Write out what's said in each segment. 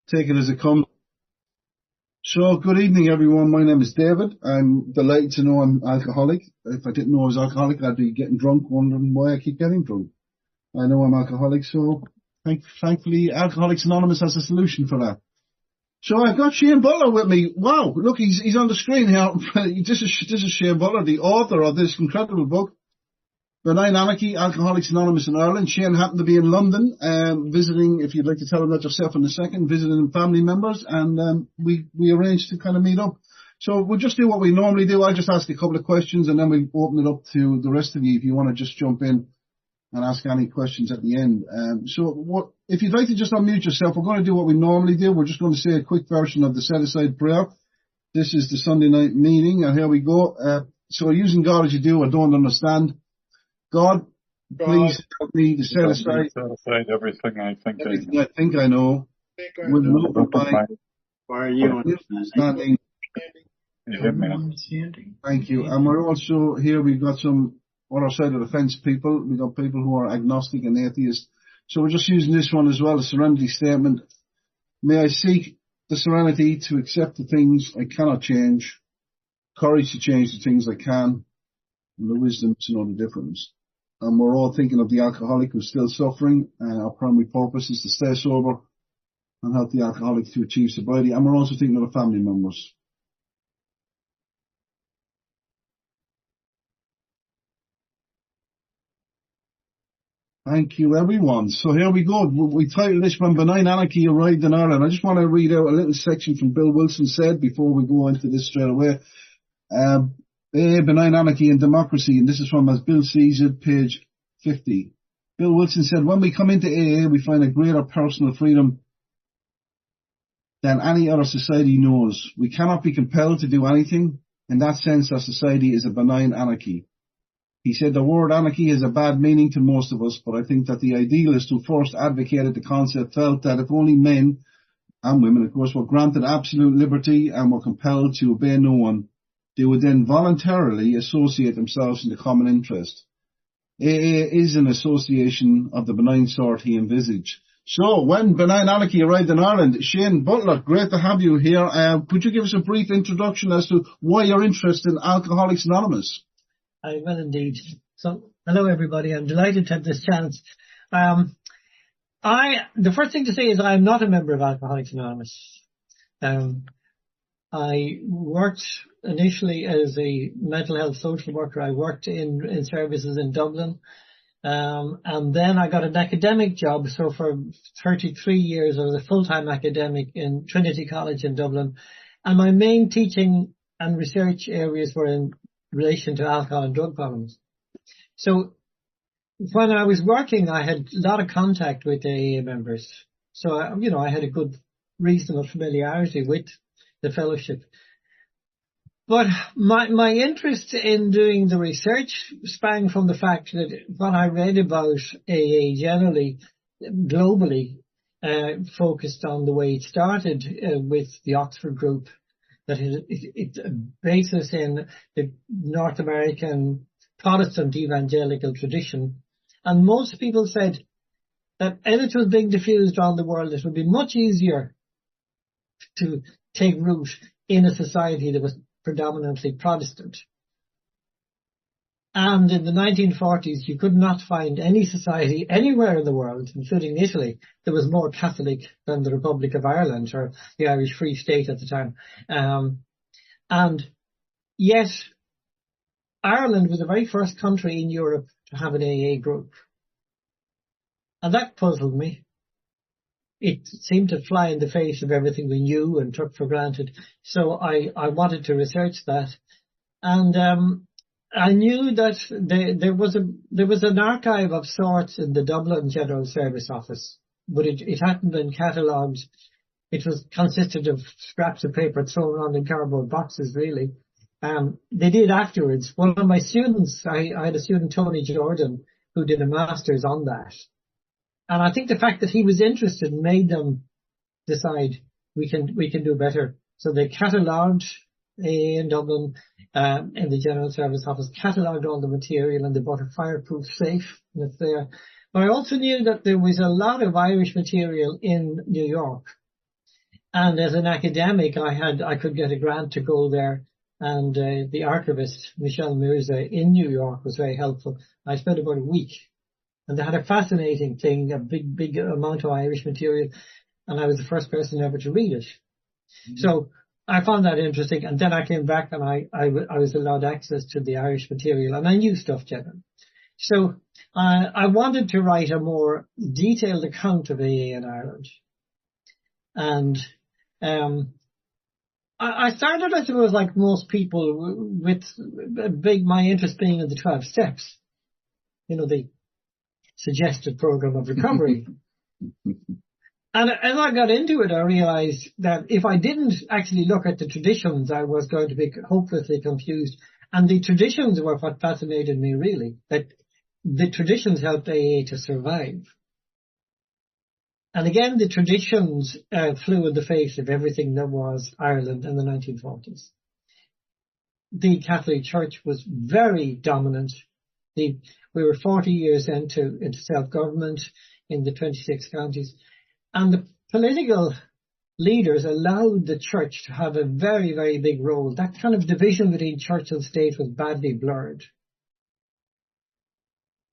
take it as it comes. So, good evening, everyone. My name is David. I'm delighted to know I'm alcoholic. If I didn't know I was alcoholic, I'd be getting drunk, wondering why I keep getting drunk. I know I'm alcoholic, so thankfully, Alcoholics Anonymous has a solution for that. So I've got Shane Butler with me. Wow, look, he's on the screen here. This is Shane Butler, the author of this incredible book, Benign Anarchy, Alcoholics Anonymous in Ireland. Shane happened to be in London, visiting, if you'd like to tell him that yourself in a second, visiting family members, and we arranged to kind of meet up. So we'll just do what we normally do. I'll just ask a couple of questions, and then we'll open it up to the rest of you if you want to just jump in and ask any questions at the end. So if you'd like to just unmute yourself, we're going to do what we normally do. We're just going to say a quick version of the set-aside prayer. This is the Sunday night meeting, and here we go. So using God as you do, I don't understand. God, please help me to set aside everything I think I know. With an open mind. Why are you understanding? Thank you. And we're also here, we've got some other side of the fence people. We've got people who are agnostic and atheist. So we're just using this one as well, a serenity statement. May I seek the serenity to accept the things I cannot change, courage to change the things I can, and the wisdom to know the difference. And we're all thinking of the alcoholic who's still suffering, and our primary purpose is to stay sober and help the alcoholic to achieve sobriety. And we're also thinking of the family members. Thank you, everyone. So here we go. We titled this When Benign Anarchy Arrived in Ireland. I just want to read out a little section from Bill Wilson said before we go into this straight away. Benign Anarchy and Democracy, and this is from, as Bill sees it, page 50. Bill Wilson said, when we come into AA, we find a greater personal freedom than any other society knows. We cannot be compelled to do anything. In that sense, our society is a benign anarchy. He said the word anarchy has a bad meaning to most of us, but I think that the idealist who first advocated the concept felt that if only men, and women of course, were granted absolute liberty and were compelled to obey no one, they would then voluntarily associate themselves in the common interest. AA is an association of the benign sort he envisaged. So, when Benign Anarchy arrived in Ireland, Shane Butler, great to have you here. Could you give us a brief introduction as to why you're interested in Alcoholics Anonymous? I will indeed. So, hello everybody. I'm delighted to have this chance. The first thing to say is I'm not a member of Alcoholics Anonymous. I worked initially as a mental health social worker. I worked in services in Dublin. And then I got an academic job. So for 33 years, I was a full-time academic in Trinity College in Dublin. And my main teaching and research areas were in relation to alcohol and drug problems. So when I was working, I had a lot of contact with AA members. So, I had a good, reasonable familiarity with the fellowship. But my interest in doing the research sprang from the fact that when I read about AA generally, globally, focused on the way it started with the Oxford group, that it's a basis in the North American Protestant evangelical tradition. And most people said that as it was being diffused around the world, it would be much easier to take root in a society that was predominantly Protestant. And in the 1940s, you could not find any society anywhere in the world, including Italy, that was more Catholic than the Republic of Ireland or the Irish Free State at the time. And yet, Ireland was the very first country in Europe to have an AA group. And that puzzled me. It seemed to fly in the face of everything we knew and took for granted. So I wanted to research that. And I knew that there was an archive of sorts in the Dublin General Service Office, but it hadn't been catalogued. It consisted of scraps of paper thrown around in cardboard boxes, really. They did afterwards. One of my students, I had a student, Tony Jordan, who did a master's on that. And I think the fact that he was interested made them decide we can do better. So they catalogued in Dublin, in the General Service Office, catalogued all the material, and they bought a fireproof safe, and it's there. But I also knew that there was a lot of Irish material in New York. And as an academic, I could get a grant to go there. And the archivist, Michelle Mirza in New York, was very helpful. I spent about a week, and they had a fascinating thing, a big amount of Irish material, and I was the first person ever to read it. Mm-hmm. So I found that interesting, and then I came back and I was allowed access to the Irish material, and I knew stuff generally. So I wanted to write a more detailed account of AA in Ireland. And I started, I suppose, like most people, with my interest being in the 12 steps, the suggested program of recovery. And as I got into it, I realized that if I didn't actually look at the traditions, I was going to be hopelessly confused. And the traditions were what fascinated me, really, that the traditions helped AA to survive. And again, the traditions flew in the face of everything that was Ireland in the 1940s. The Catholic Church was very dominant. We were 40 years into self-government in the 26 counties. And the political leaders allowed the church to have a very, very big role. That kind of division between church and state was badly blurred.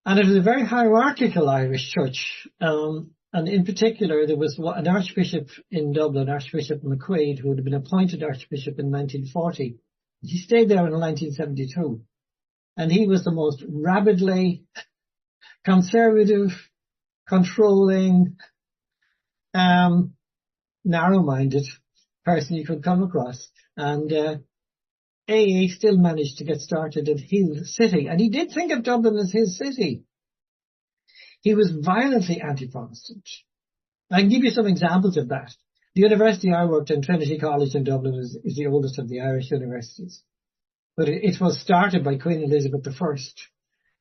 And it was a very hierarchical Irish church. And in particular, there was an archbishop in Dublin, Archbishop McQuaid, who had been appointed archbishop in 1940. He stayed there until 1972. And he was the most rabidly conservative, controlling, narrow-minded person you could come across. And AA still managed to get started in his city. And he did think of Dublin as his city. He was violently anti-Protestant. I can give you some examples of that. The university I worked in, Trinity College in Dublin, is the oldest of the Irish universities. But it was started by Queen Elizabeth I,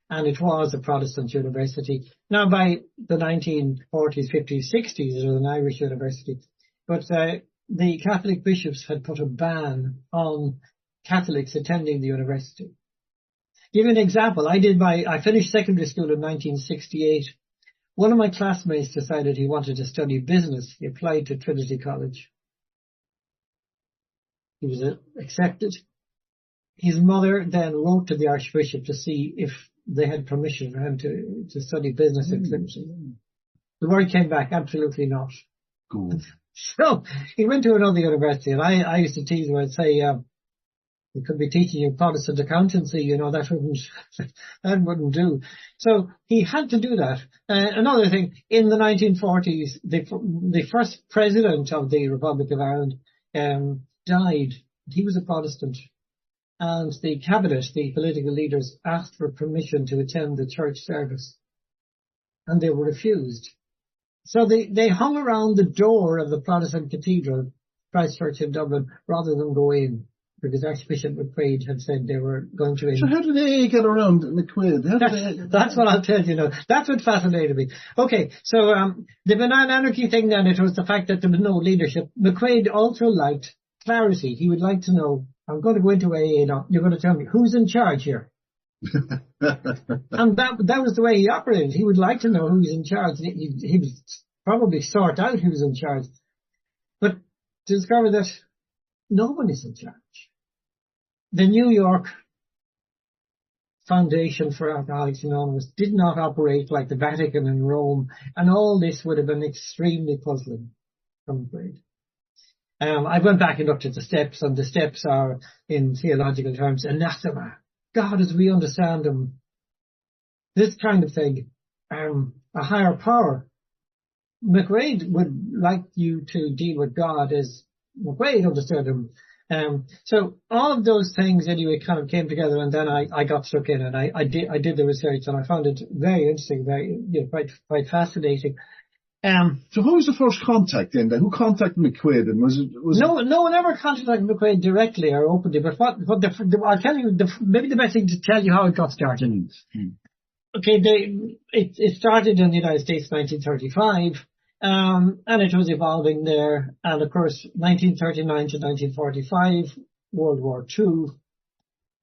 and it was a Protestant university. Now, by the 1940s, 50s, 60s, it was an Irish university. But the Catholic bishops had put a ban on Catholics attending the university. Give you an example. I finished secondary school in 1968. One of my classmates decided he wanted to study business. He applied to Trinity College. He was accepted. His mother then wrote to the Archbishop to see if they had permission for him to study business at Trinity. The word came back, absolutely not. Cool. So he went to another university, and I used to tease him. I'd say, we could be teaching you Protestant accountancy, that wouldn't do. So he had to do that. Another thing, in the 1940s, the first president of the Republic of Ireland died. He was a Protestant. And the cabinet, the political leaders, asked for permission to attend the church service. And they were refused. So they hung around the door of the Protestant cathedral, Christ Church in Dublin, rather than go in, because Archbishop McQuaid had said they were going to. So how did they get around McQuaid? That's what I'll tell you now. That's what fascinated me. Okay, so the banana anarchy thing then, it was the fact that there was no leadership. McQuaid also liked clarity. He would like to know, I'm going to go into AA now. You're going to tell me who's in charge here. And that was the way he operated. He would like to know who's in charge. He would probably sort out who's in charge. But to discover that nobody's in charge. The New York Foundation for Alcoholics Anonymous did not operate like the Vatican in Rome, and all this would have been extremely puzzling, I'm afraid. I went back and looked at the steps, and the steps are, in theological terms, anathema. God as we understand him. This kind of thing, a higher power. McQuaid would like you to deal with God as McQuaid understood him. So all of those things anyway kind of came together, and then I got stuck in, and I did the research, and I found it very interesting, very, quite fascinating. So who was the first contact then? Who contacted McQuaid? And was no one ever contacted McQuaid directly or openly, but I'll tell you, maybe the best thing to tell you how it got started. Mm-hmm. Okay, it started in the United States in 1935, and it was evolving there. And of course, 1939 to 1945, World War II,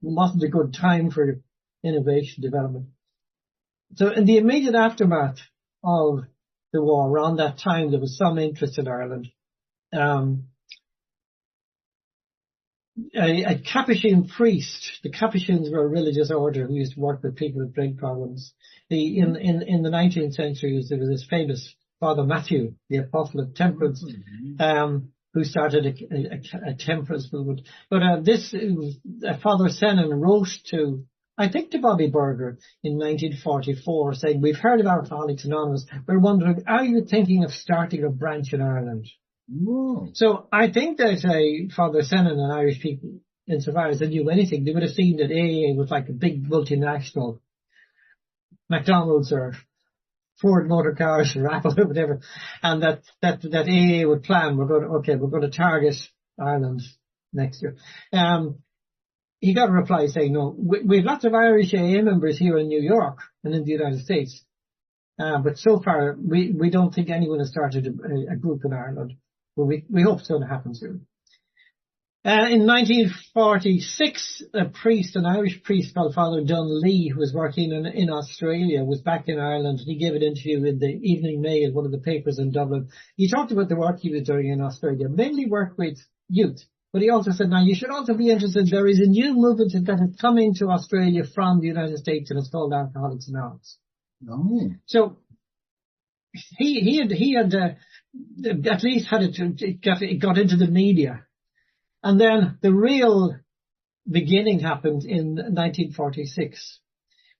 wasn't a good time for innovation development. So in the immediate aftermath of the war, around that time, there was some interest in Ireland. a Capuchin priest. The Capuchins were a religious order who used to work with people with drink problems. In the 19th century, there was this famous Father Matthew, the apostle of temperance, who started a temperance movement. But Father Sennen wrote to, I think, to Bobby Berger in 1944, saying, "We've heard of Alcoholics Anonymous. We're wondering, are you thinking of starting a branch in Ireland?" Whoa. So I think that Father Sennen and Irish people, insofar as they knew anything, they would have seen that AA was like a big multinational, McDonald's or Ford Motor Cars or Apple or whatever, and that AA would plan, we're going to target Ireland next year. He got a reply saying, "No, we have lots of Irish AA members here in New York and in the United States, but so far we don't think anyone has started a group in Ireland. But we hope it's going to happen soon." In 1946, an Irish priest called Father Dunlea, who was working in Australia, was back in Ireland, and he gave an interview in the Evening Mail, one of the papers in Dublin. He talked about the work he was doing in Australia, mainly work with youth. But he also said, now you should also be interested, there is a new movement that has come into Australia from the United States, and it's called Alcoholics Anonymous. Oh. So he had at least had it got into the media. And then the real beginning happened in 1946,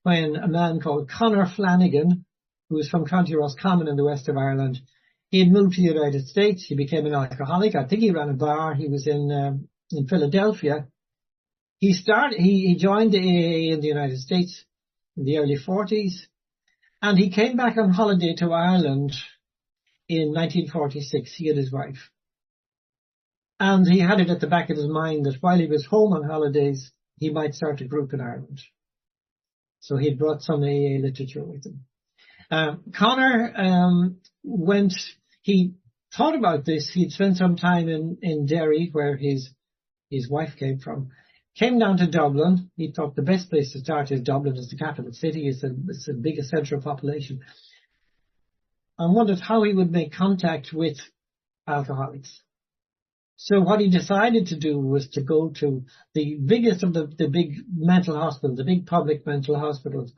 when a man called Conor Flanagan, who was from County Roscommon in the west of Ireland, he had moved to the United States. He became an alcoholic. I think he ran a bar. He was in Philadelphia. He joined the AA in the United States in the early 40s, and he came back on holiday to Ireland in 1946, he and his wife. And he had it at the back of his mind that while he was home on holidays, he might start a group in Ireland. So he brought some AA literature with him. Conor he thought about this. He'd spent some time in Derry, where his wife came from. Came down to Dublin. He thought the best place to start is Dublin. It's the capital city. It's the biggest centre of population. And wondered how he would make contact with alcoholics. So what he decided to do was to go to the biggest of the big mental hospitals, the big public mental hospitals.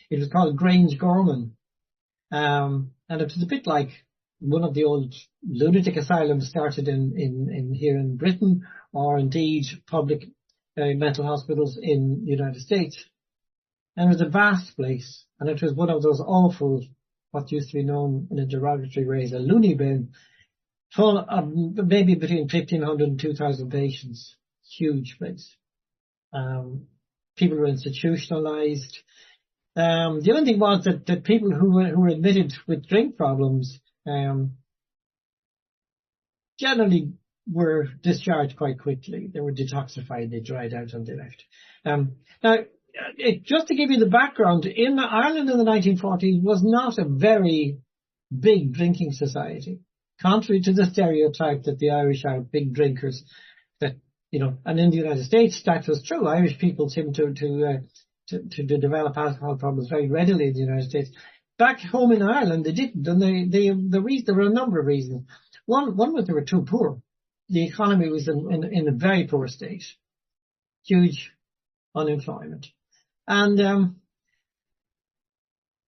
It was called Grange Gorman. And it was a bit like one of the old lunatic asylums started in here in Britain, or indeed public mental hospitals in the United States. And it was a vast place, and it was one of those awful, what used to be known in a derogatory way as a loony bin, full of maybe between 1,500 and 2,000 patients. Huge place. People were institutionalized. The only thing was that people who were admitted with drink problems generally were discharged quite quickly. They were detoxified, they dried out, and they left. Now, just to give you the background, in Ireland in the 1940s was not a very big drinking society. Contrary to the stereotype that the Irish are big drinkers, and in the United States that was true. Irish people seem to develop alcohol problems very readily in the United States. Back home in Ireland, they didn't, and there were a number of reasons. One was they were too poor. The economy was in a very poor state, huge unemployment, and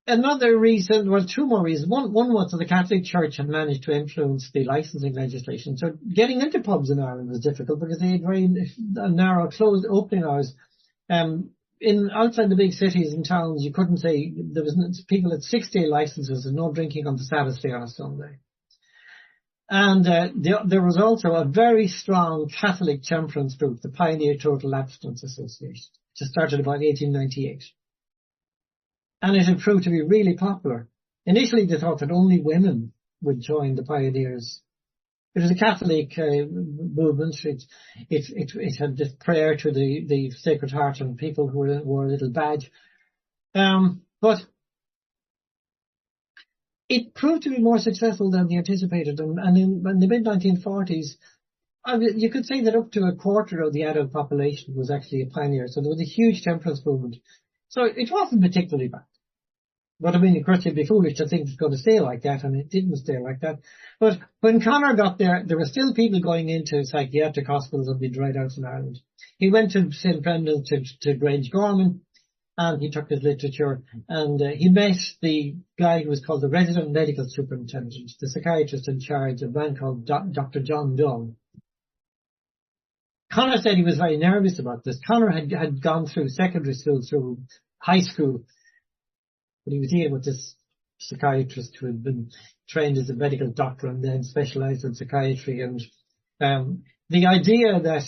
another reason, well, two more reasons. One was that the Catholic Church had managed to influence the licensing legislation. So getting into pubs in Ireland was difficult because they had very narrow closed opening hours. Outside the big cities and towns, you couldn't say there was people at 6-day licenses and no drinking on the Sabbath day on a Sunday. And there was also a very strong Catholic temperance group, the Pioneer Total Abstinence Association, which started about 1898. And it had proved to be really popular. Initially, they thought that only women would join the Pioneers. It was a Catholic movement. It had this prayer to the Sacred Heart, and people who wore a little badge. But it proved to be more successful than they anticipated. And in the mid-1940s, you could say that up to a quarter of the adult population was actually a pioneer. So there was a huge temperance movement. So it wasn't particularly bad. But I mean, of course, you'd be foolish to think it's going to stay like that, and it didn't stay like that. But when Conor got there, there were still people going into psychiatric hospitals of the dried out in Ireland. He went to St. Brendan to Grange Gorman, and he took his literature, and he met the guy who was called the resident medical superintendent, the psychiatrist in charge, a man called Dr. John Dunn. Conor said he was very nervous about this. Conor had gone through secondary school, through high school, but he was dealing with this psychiatrist who had been trained as a medical doctor and then specialized in psychiatry. And the idea that,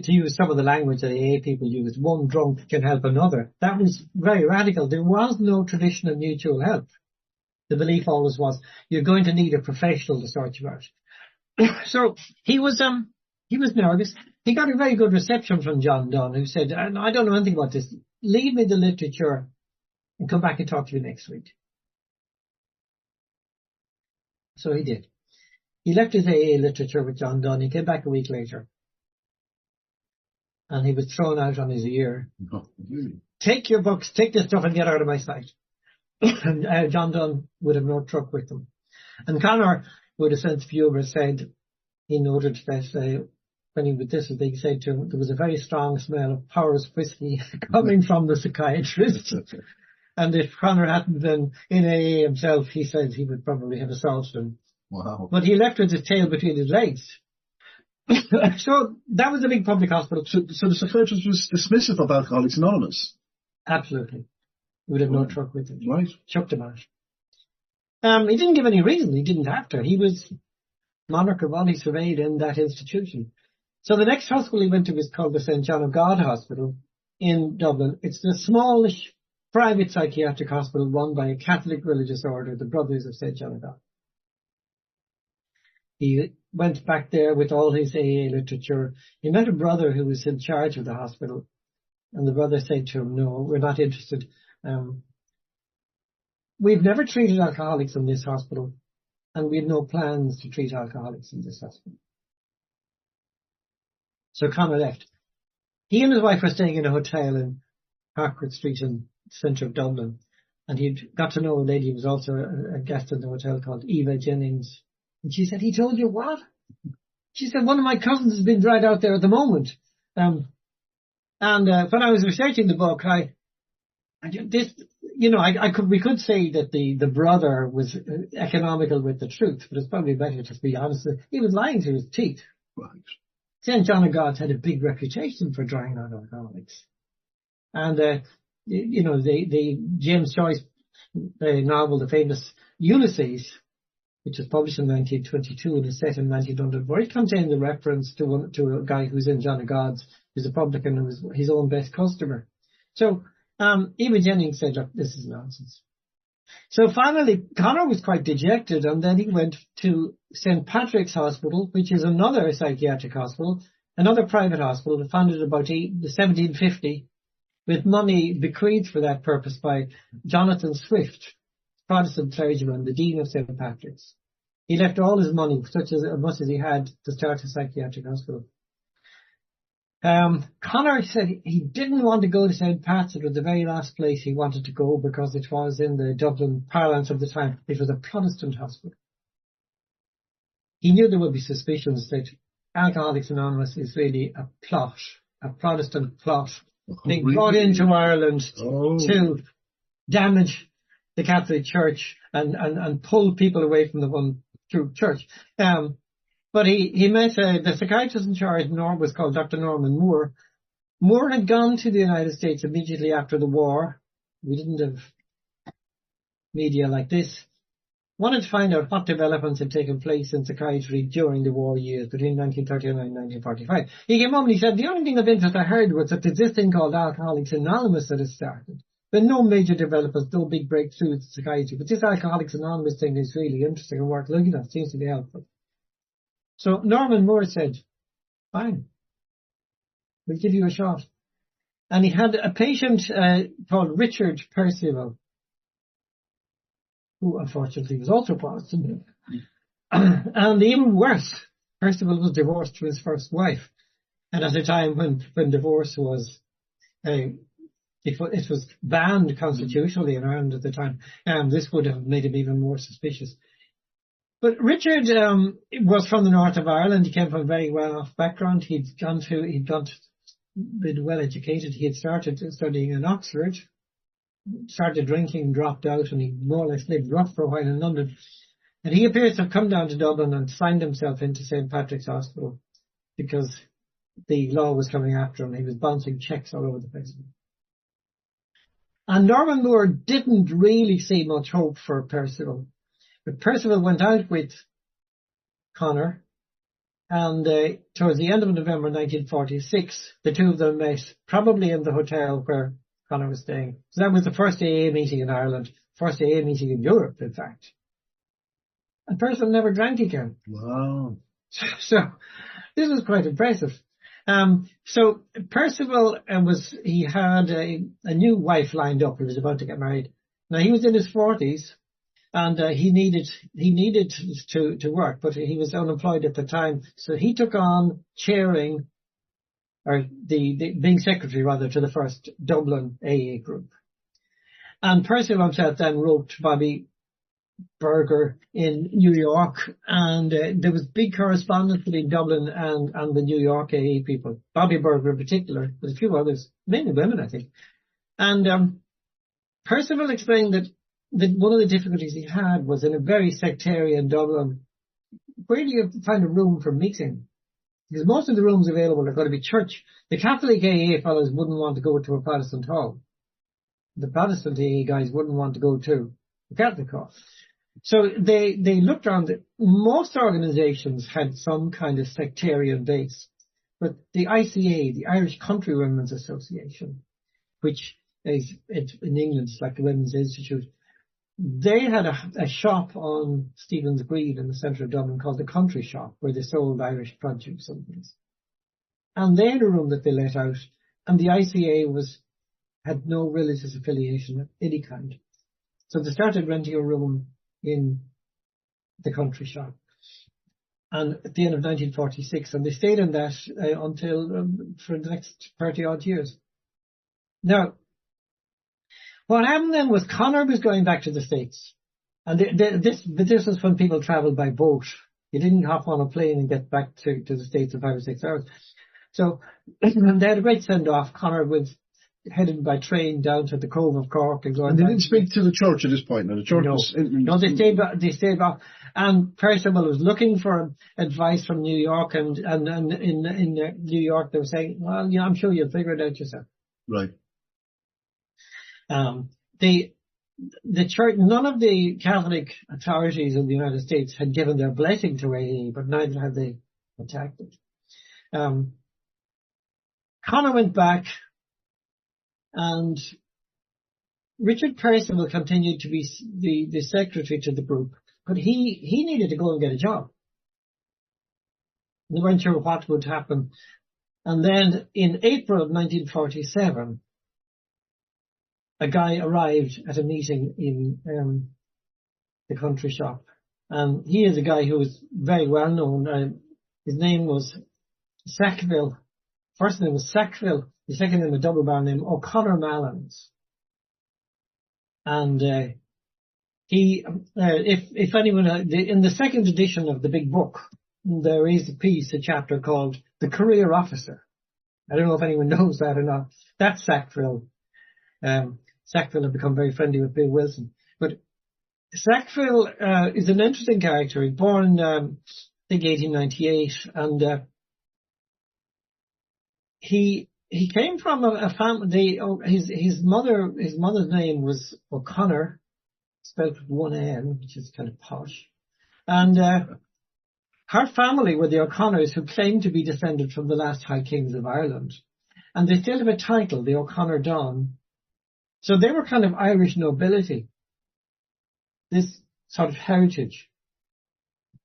to use some of the language that AA people use, one drunk can help another, that was very radical. There was no tradition of mutual help. The belief always was, you're going to need a professional to sort you out. So he was nervous. He got a very good reception from John Dunn, who said, I don't know anything about this. Leave me the literature and come back and talk to you next week. So he did. He left his AA literature with John Dunn. He came back a week later. And he was thrown out on his ear. Oh, really? Take your books, take this stuff and get out of my sight. And John Dunn would have no truck with them. And Conor, with a sense of humour, said, he noted that when he was this, he said to him, there was a very strong smell of Powers whiskey coming from the psychiatrist. And if Conor hadn't been in AA himself, he said he would probably have assaulted him. Wow. But he left with his tail between his legs. So that was a big public hospital. So the psychiatrist was dismissive of Alcoholics Anonymous? Absolutely. He would have no truck with him. Right. Chucked him out. He didn't give any reason. He didn't have to. He was monarch of all he surveyed in that institution. So the next hospital he went to was called the St. John of God Hospital in Dublin. It's a smallish private psychiatric hospital run by a Catholic religious order, the Brothers of St. John of God. He went back there with all his AA literature. He met a brother who was in charge of the hospital, and the brother said to him, no, we're not interested. We've never treated alcoholics in this hospital, and we have no plans to treat alcoholics in this hospital. So Conor left. He and his wife were staying in a hotel in Harcourt Street in the centre of Dublin, and he'd got to know a lady who was also a guest in the hotel called Eva Jennings. And she said, he told you what? She said, one of my cousins has been dried out there at the moment. And when I was researching the book, we could say that the brother was economical with the truth, but it's probably better to be honest. He was lying through his teeth. Right. St. John of God's had a big reputation for drying out alcoholics. And, the James Joyce novel, the famous Ulysses, which was published in 1922 and is set in 1904, it contains a reference to a guy who's in John of God's, who's a publican, who was his own best customer. So, Eva Jennings said, look, this is nonsense. So finally, Conor was quite dejected, and then he went to St. Patrick's Hospital, which is another psychiatric hospital, another private hospital founded about 1750, with money bequeathed for that purpose by Jonathan Swift, Protestant clergyman, the Dean of St. Patrick's. He left all his money, as much as he had, to start a psychiatric hospital. Conor said he didn't want to go to St. Pat's. It was the very last place he wanted to go because it was, in the Dublin parlance of the time, it was a Protestant hospital. He knew there would be suspicions that Alcoholics Anonymous is really a plot, a Protestant plot, being brought into Ireland to damage the Catholic Church and pull people away from the one true church. But he met the psychiatrist in charge, was called Dr. Norman Moore. Moore had gone to the United States immediately after the war. We didn't have media like this. Wanted to find out what developments had taken place in psychiatry during the war years, between 1939 and 1945. He came home and he said, the only thing of interest I heard was that there's this thing called Alcoholics Anonymous that has started. There are no major developments, no big breakthroughs in psychiatry, but this Alcoholics Anonymous thing is really interesting and worth looking at. Seems to be helpful. So Norman Moore said, fine, we'll give you a shot. And he had a patient called Richard Percival, who unfortunately was also Protestant. And even worse, Percival was divorced from his first wife. And at a time when divorce was, it was banned constitutionally in Ireland at the time, this would have made him even more suspicious. But Richard was from the north of Ireland. He came from a very well-off background. He'd been well educated. He had started studying in Oxford, started drinking, dropped out, and he more or less lived rough for a while in London. And he appears to have come down to Dublin and signed himself into St. Patrick's Hospital because the law was coming after him. He was bouncing checks all over the place. And Norman Moore didn't really see much hope for Percival. But Percival went out with Conor, and towards the end of November 1946, the two of them met, probably in the hotel where Conor was staying. So that was the first AA meeting in Ireland, first AA meeting in Europe, in fact. And Percival never drank again. Wow. So this was quite impressive. So Percival he had a new wife lined up. He was about to get married. Now he was in his 40s, and he needed to work, but he was unemployed at the time. So he took on chairing, or being secretary rather, to the first Dublin AA group. And Percival himself then wrote to Bobby Berger in New York, and there was big correspondence between Dublin and the New York AA people. Bobby Berger in particular, with a few others, mainly women, I think. And Percival explained that one of the difficulties he had was in a very sectarian Dublin. Where do you find a room for meeting? Because most of the rooms available are going to be church. The Catholic AA fellows wouldn't want to go to a Protestant hall. The Protestant AA guys wouldn't want to go to the Catholic hall. So they looked around. Most organizations had some kind of sectarian base, but the ICA, the Irish Country Women's Association, which is in England, it's like the Women's Institute, they had a shop on Stephen's Green in the centre of Dublin called the Country Shop, where they sold Irish produce and things. And they had a room that they let out, and the ICA had no religious affiliation of any kind. So they started renting a room in the Country Shop. And at the end of 1946, and they stayed in that until for the next 30 odd years. Now, what happened then was Conor was going back to the States. And this was when people travelled by boat. You didn't hop on a plane and get back to the States in 5 or 6 hours. So they had a great send-off. Conor was headed by train down to the Cove of Cork. And they didn't speak to the church at this point. Now, the church No, they stayed back. And Percival was looking for advice from New York. And in New York, they were saying, well, I'm sure you'll figure it out yourself. Right. The church, none of the Catholic authorities in the United States had given their blessing to AA, but neither had they attacked it. Conor went back, and Richard Percival continued to be the secretary to the group, but he needed to go and get a job. They weren't sure what would happen. And then in April of 1947, a guy arrived at a meeting in the Country Shop. And he is a guy who was very well known. His name was Sackville. First name was Sackville. The second name, a double bar name, O'Connor Mallins. And if anyone, in the second edition of the big book, there is a chapter called The Career Officer. I don't know if anyone knows that or not. That's Sackville. Sackville had become very friendly with Bill Wilson. But Sackville is an interesting character. He was born, I think, 1898, and he came from a family. His mother's name was O'Connor, spelled with one N, which is kind of posh, and her family were the O'Connors, who claimed to be descended from the last High Kings of Ireland, and they still have a title, the O'Connor Don. So they were kind of Irish nobility, this sort of heritage.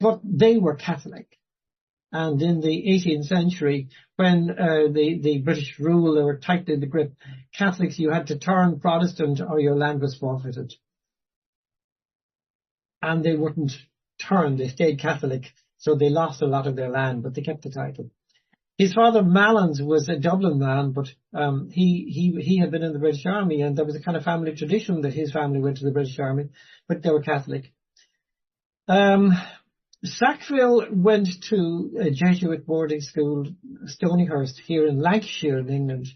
But they were Catholic. And in the 18th century, when the British rule, they were tight in the grip, Catholics, you had to turn Protestant or your land was forfeited. And they wouldn't turn, they stayed Catholic, so they lost a lot of their land, but they kept the title. His father, Malins, was a Dublin man, but he had been in the British Army, and there was a kind of family tradition that his family went to the British Army, but they were Catholic. Sackville went to a Jesuit boarding school, Stonyhurst, here in Lancashire in England.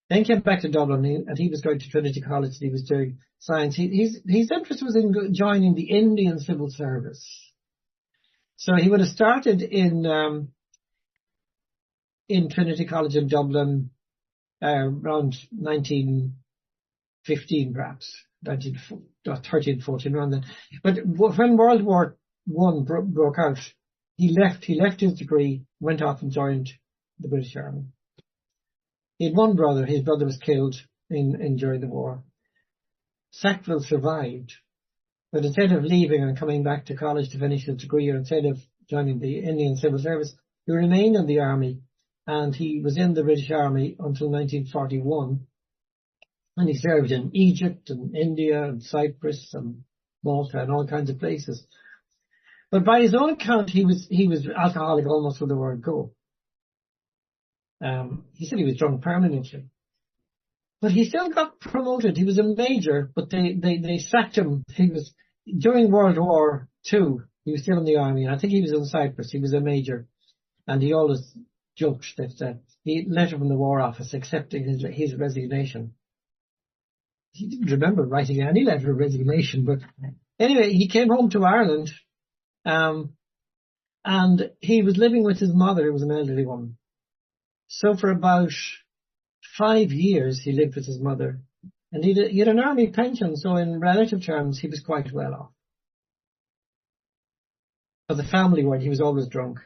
Then came back to Dublin, and he was going to Trinity College, and he was doing science. His interest was in joining the Indian Civil Service. So he would have started in Trinity College in Dublin around 1915, perhaps 1913, 14, around then. But when World War I broke out, he left his degree, went off and joined the British Army. He had one brother. His brother was killed during the war. Sackville survived, but instead of leaving and coming back to college to finish his degree, or instead of joining the Indian Civil Service, he remained in the army. And he was in the British Army until 1941. And he served in Egypt and India and Cyprus and Malta and all kinds of places. But by his own account, he was alcoholic almost from the word go. He said he was drunk permanently. But he still got promoted. He was a major, but they sacked him. He was, during World War II, he was still in the army. I think he was in Cyprus. He was a major. And he always joked that he letter from the War Office accepting his resignation. He didn't remember writing any letter of resignation, but anyway, he came home to Ireland, and he was living with his mother, who was an elderly woman. So for about 5 years, he lived with his mother, and he had an army pension, so in relative terms, he was quite well off. But the family were, he was always drunk.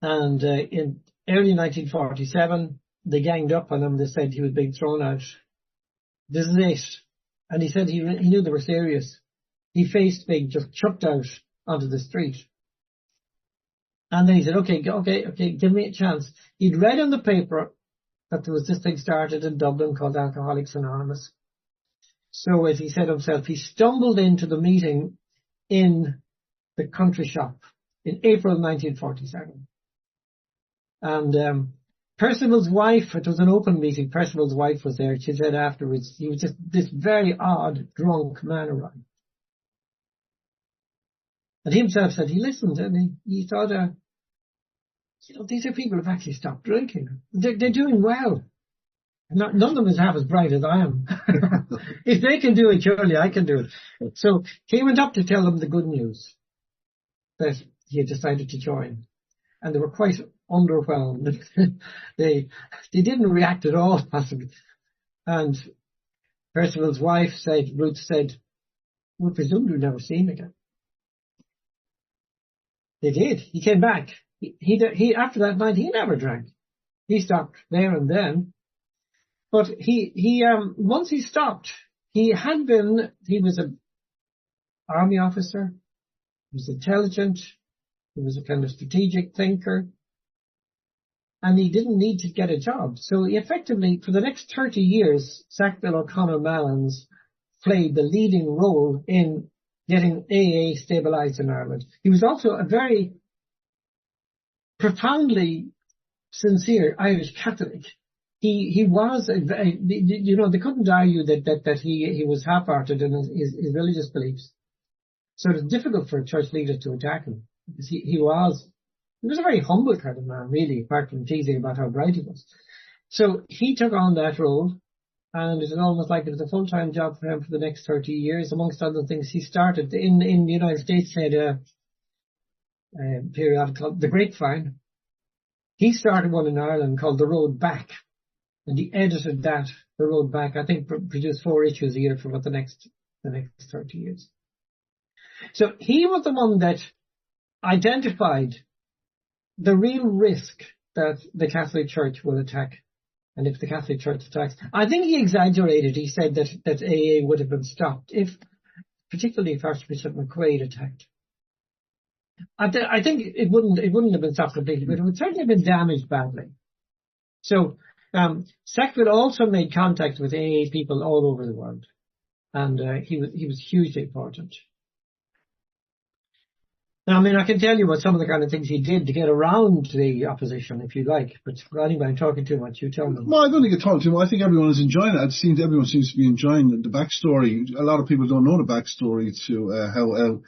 And in early 1947, they ganged up on him. They said he was being thrown out. This is it. And he said he knew they were serious. He faced being just chucked out onto the street. And then he said, okay, give me a chance. He'd read in the paper that there was this thing started in Dublin called Alcoholics Anonymous. So as he said himself, he stumbled into the meeting in the country shop in April 1947. And Percival's wife, it was an open meeting, Percival's wife was there. She said afterwards, he was just this very odd, drunk man around. And he himself said he listened and he thought, these are people who've actually stopped drinking. They're doing well. None of them is half as bright as I am. If they can do it, surely I can do it. So he went up to tell them the good news that he had decided to join. And they were quite underwhelmed. They didn't react at all, possibly. And Percival's wife Ruth said, we presumed we'd never see him again. They did. He came back. He after that night, he never drank. He stopped there and then. But he once he stopped, he was an army officer. He was intelligent. He was a kind of strategic thinker. And he didn't need to get a job. So he effectively, for the next 30 years, Sackville O'Connor Malins played the leading role in getting AA stabilized in Ireland. He was also a very profoundly sincere Irish Catholic. He was, they couldn't argue that he was half-hearted in his religious beliefs. So it was difficult for church leaders to attack him, because he was a very humble kind of man, really, apart from teasing about how bright he was. So he took on that role, and it was almost like it was a full-time job for him for the next 30 years. Amongst other things, he started in the United States, had a periodical called The Grapevine. He started one in Ireland called The Road Back, and he edited that, The Road Back, I think produced 4 issues a year for about the next 30 years. So he was the one that identified the real risk that the Catholic Church will attack. And if the Catholic Church attacks, I think he exaggerated. He said that AA would have been stopped particularly if Archbishop McQuaid attacked. I think it wouldn't have been stopped completely, but it would certainly have been damaged badly. So, Sackville also made contact with AA people all over the world. And, he was hugely important. Now, I mean, I can tell you about some of the kind of things he did to get around the opposition, if you like. But anyway, I'm talking too much. You tell me. Well, I don't think it's talking too much. I think everyone is enjoying it. It seems everyone seems to be enjoying the backstory. A lot of people don't know the backstory to how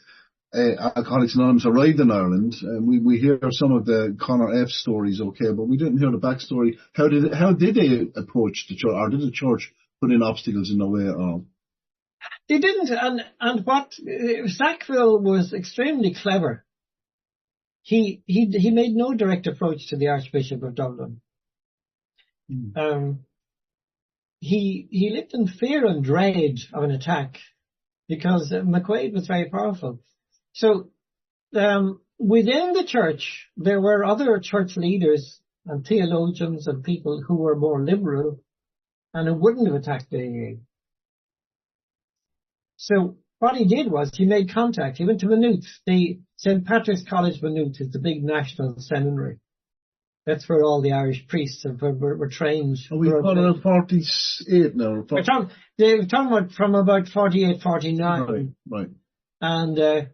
Alcoholics Anonymous arrived in Ireland. We hear some of the Conor F stories, okay, but we didn't hear the backstory. How did they approach the church, or did the church put in obstacles in the way at all? They didn't, and what Sackville was extremely clever. He made no direct approach to the Archbishop of Dublin. He lived in fear and dread of an attack because McQuaid was very powerful. So within the church, there were other church leaders and theologians and people who were more liberal and who wouldn't have attacked the AA. So what he did was he made contact. He went to Maynooth. The St. Patrick's College Maynooth is the big national seminary. That's where all the Irish priests were trained. Are we calling it 48 now? They're talking about from about 48, 49. Right. And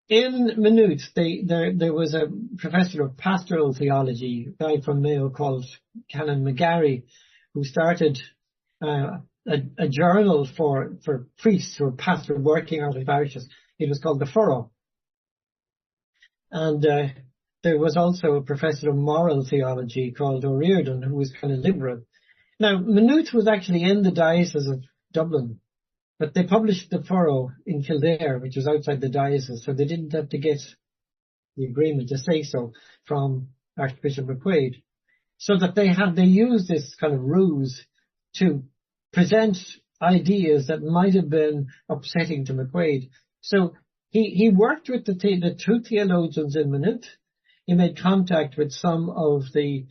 in Maynooth, there was a professor of pastoral theology, a guy from Mayo called Canon McGarry, who started a journal for priests who were pastoral working out of parishes. It was called The Furrow. And there was also a professor of moral theology called O'Riordan, who was kind of liberal. Now, Maynooth was actually in the Diocese of Dublin, but they published The Furrow in Kildare, which was outside the diocese, so they didn't have to get the agreement to say so from Archbishop McQuaid. So that they used this kind of ruse to present ideas that might have been upsetting to McQuaid. So he worked with the two theologians in Maynooth. He made contact with some of the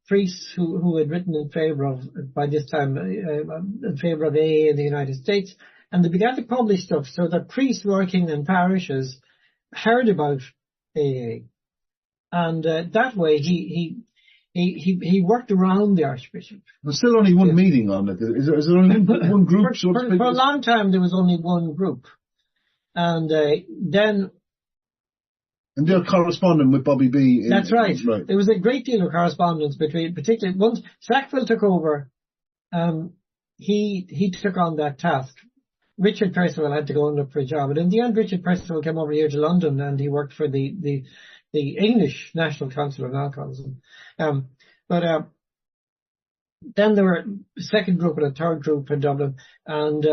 priests who had written in favor of, by this time, in favor of AA in the United States, and they began to publish stuff so that priests working in parishes heard about AA, and that way he worked around the Archbishop. There's still only one meeting on it. Is there only one group? For a long time, there was only one group, and then. And they're corresponding with Bobby B. That's right. There was a great deal of correspondence between, particularly once Sackville took over, he took on that task. Richard Percival had to go and look for a job, and in the end, Richard Percival came over here to London, and he worked for the English National Council on Alcoholism. But then there were a second group and a third group in Dublin, and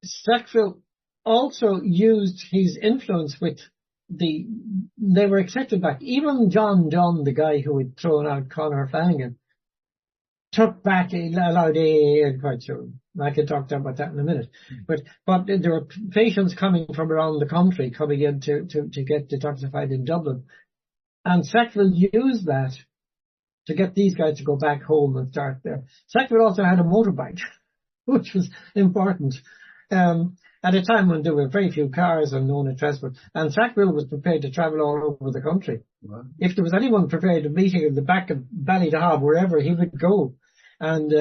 Sackville also used his influence with they were accepted back. Even John Dunn, the guy who had thrown out Conor Flanagan, took back, allowed AA and quite soon. I can talk about that in a minute. But there were patients coming from around the country coming in to get detoxified in Dublin. And Sackville used that to get these guys to go back home and start there. Sackville also had a motorbike, which was important. At a time when there were very few cars and no one had transport, and Sackville was prepared to travel all over the country. Wow. If there was anyone prepared to meet him in the back of Ballydehob, wherever, he would go. And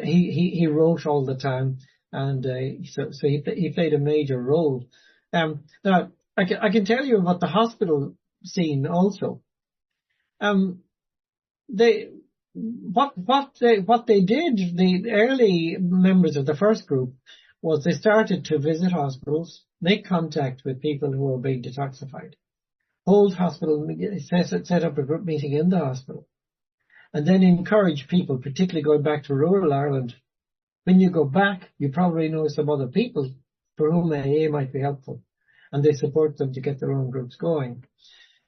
he wrote all the time, and so he played a major role. Now I can tell you about the hospital scene also. What they did, the early members of the first group, was they started to visit hospitals, make contact with people who were being detoxified, hold hospital, set up a group meeting in the hospital, and then encourage people, particularly going back to rural Ireland. When you go back, you probably know some other people for whom AA might be helpful, and they support them to get their own groups going.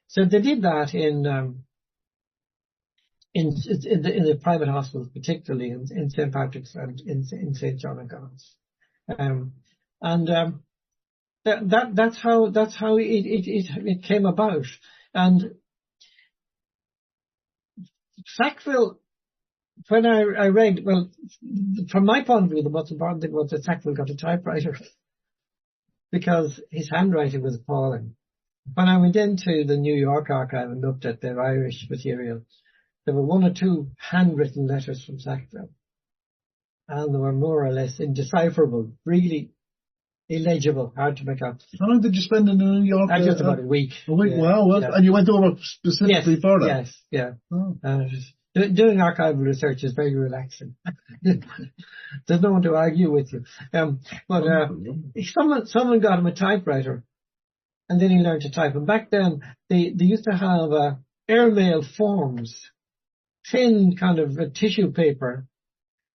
So they did that in the private hospitals, particularly in St. Patrick's and in St. John of God's. That's how it came about. And Sackville, when I read, well, from my point of view, the most important thing was that Sackville got a typewriter because his handwriting was appalling. When I went into the New York archive and looked at their Irish material, there were one or two handwritten letters from Sackville, and they were more or less indecipherable, really illegible, hard to make out. How long did you spend in New York? Just about a week. A week, Yeah. wow. Well, Yeah. and you went over specifically for that? Yes, yeah. Oh. Doing archival research is very relaxing. There's no one to argue with you. Someone got him a typewriter, and then he learned to type. And back then, they used to have airmail forms, thin kind of tissue paper,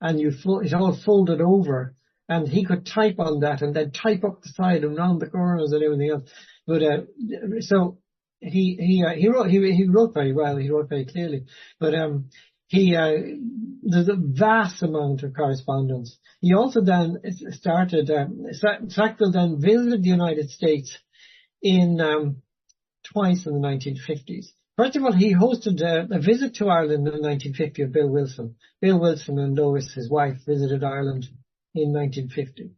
and it all folded over, and he could type on that and then type up the side and round the corners and everything else. But so he wrote very well. He wrote very clearly. But there's a vast amount of correspondence. He also then started. Sackville then visited the United States in twice in the 1950s. First of all, he hosted a visit to Ireland in 1950 of Bill Wilson. Bill Wilson and Lois, his wife, visited Ireland in 1950.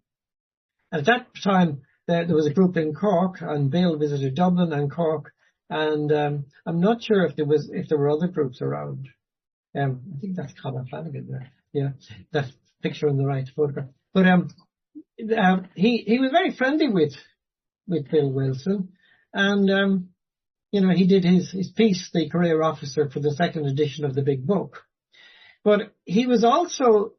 At that time, there was a group in Cork, and Bill visited Dublin and Cork, and I'm not sure if there were other groups around. I think that's Conor Flanagan there. Yeah, that picture on the right photograph. But he was very friendly with Bill Wilson, and he did his piece, The Career Officer, for the second edition of the Big Book. But he was also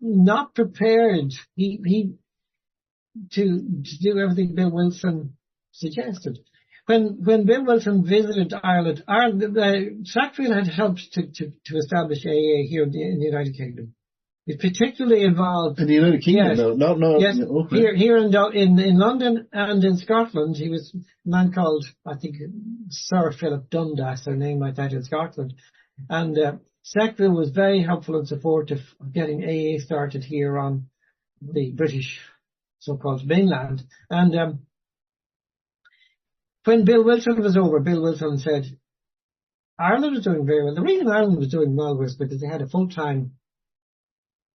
not prepared to do everything Bill Wilson suggested. When Bill Wilson visited Ireland, Sackville had helped to establish AA here in the United Kingdom. He's particularly involved in the United Kingdom. Yes. Yes. Okay. Here in London and in Scotland, he was a man called, I think, Sir Philip Dundas, their name like that in Scotland, and Sackville was very helpful and supportive of getting AA started here on the British so-called mainland. And when Bill Wilson was over, Bill Wilson said Ireland was doing very well. The reason Ireland was doing well was because they had a full-time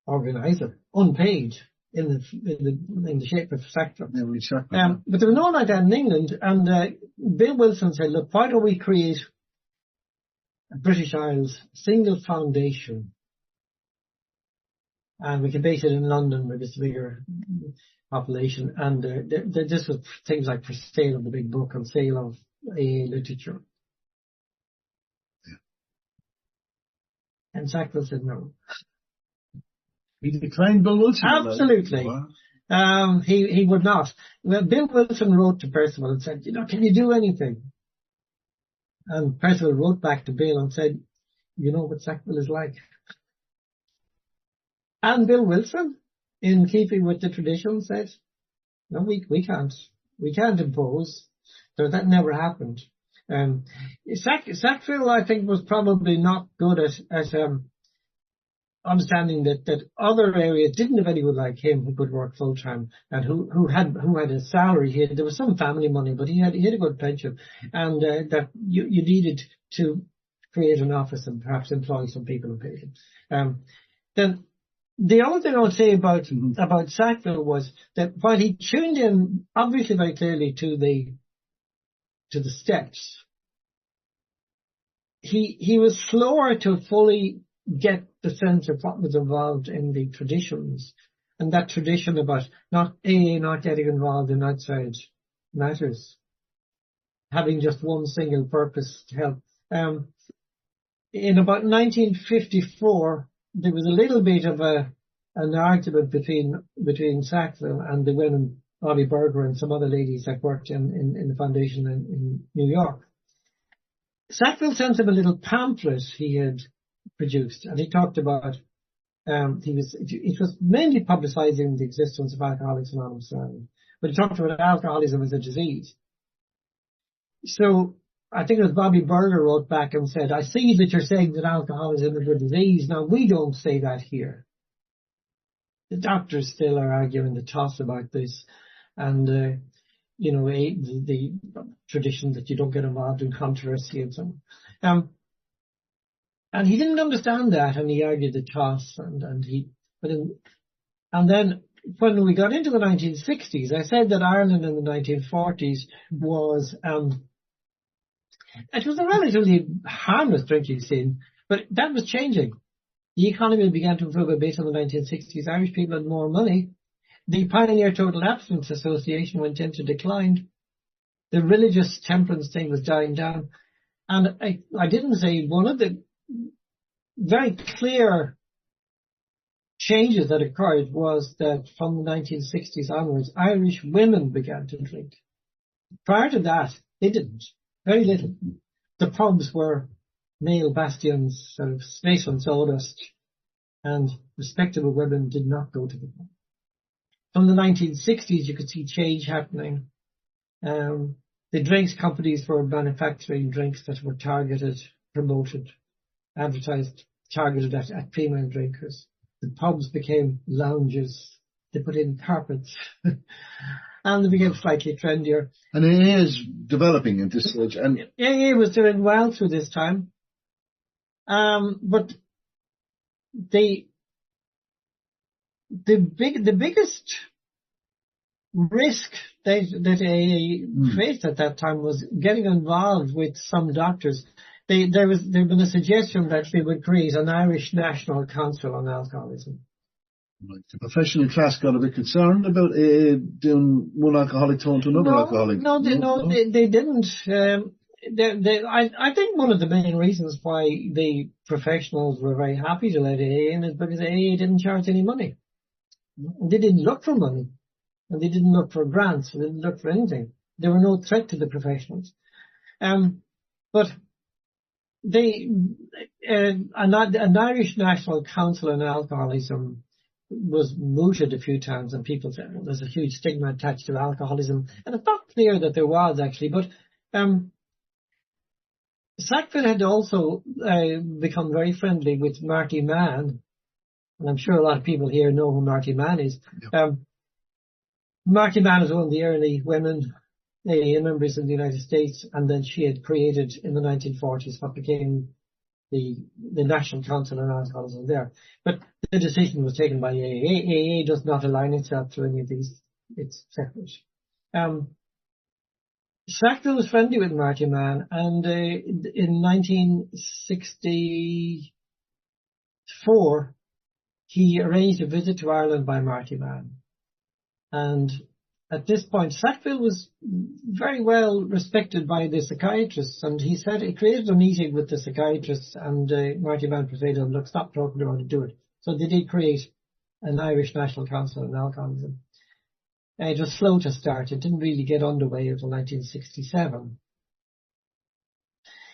organizer, unpaid, in the shape of Sackville. But there was no one like that in England, and Bill Wilson said, look, why don't we create a British Isles single foundation, and we can base it in London with its bigger population, and this was things like for sale of the Big Book and sale of AA literature. Yeah. And Sackville said no. He declined Bill Wilson? Absolutely. Wow. He would not. Well, Bill Wilson wrote to Percival and said, can you do anything? And Percival wrote back to Bill and said, you know what Sackville is like. And Bill Wilson, in keeping with the tradition, said, no, we can't impose. So that never happened. Sackville, I think, was probably not good at understanding that other areas didn't have anyone like him who could work full time and who had a salary. There was some family money, but he had a good pension, and that you needed to create an office and perhaps employ some people who paid him. Then the other thing I would say about Sackville was that while he tuned in obviously very clearly to the steps, he was slower to fully get the sense of what was involved in the traditions, and that tradition about not getting involved in outside matters, having just one single purpose to help. In about 1954, there was a little bit of an argument between Sackville and the women, Bobby Berger and some other ladies that worked in the foundation in New York. Sackville sent him a little pamphlet he had produced, and he talked about it was mainly publicizing the existence of Alcoholics Anonymous, but he talked about alcoholism as a disease. So I think it was Bobby Berger wrote back and said, I see that you're saying that alcoholism is a disease. Now, we don't say that here. The doctors still are arguing the toss about this, and the tradition that you don't get involved in controversy and so on. And he didn't understand that, and he argued the toss, and then when we got into the 1960s, I said that Ireland in the 1940s was it was a relatively harmless drinking scene, but that was changing. The economy began to improve a bit in the 1960s. Irish people had more money, The Pioneer Total Abstinence Association went into decline. The religious temperance thing was dying down. And I didn't say one of the very clear changes that occurred was that from the 1960s onwards, Irish women began to drink. Prior to that, they didn't. Very little. The pubs were male bastions, sort of space and sawdust, and respectable women did not go to the pub. From the 1960s, you could see change happening. The drinks companies were manufacturing drinks that were targeted, promoted, advertised, targeted at female drinkers. The pubs became lounges. They put in carpets. And they became slightly trendier. And it is developing at this stage. And AA was doing well through this time. But the biggest risk that AA faced at that time was getting involved with some doctors. There had been a suggestion that they would create an Irish National Council on Alcoholism. Right. The professional class got a bit concerned about doing one alcoholic tone to another alcoholic. No, they didn't. I think one of the main reasons why the professionals were very happy to let AA in is because AA didn't charge any money. They didn't look for money. And they didn't look for grants. They didn't look for anything. They were no threat to the professionals. But an Irish National Council on Alcoholism was mooted a few times, and people said, well, there's a huge stigma attached to alcoholism. And it's not clear that there was actually, but Sackville had also become very friendly with Marty Mann, and I'm sure a lot of people here know who Marty Mann is. Yep. Marty Mann was one of the early women AA members in the United States, and then she had created in the 1940s what became the National Council on Alcoholism there. But the decision was taken by AA. AA does not align itself to any of these. It's separate. Sackville was friendly with Marty Mann, and in 1964, he arranged a visit to Ireland by Marty Mann. And at this point, Sackville was very well respected by the psychiatrists, and he said he created a meeting with the psychiatrists, and Marty Mann persuaded him, look, stop talking about it, do it. So they did create an Irish National Council on Alcoholism. It was slow to start. It didn't really get underway until 1967.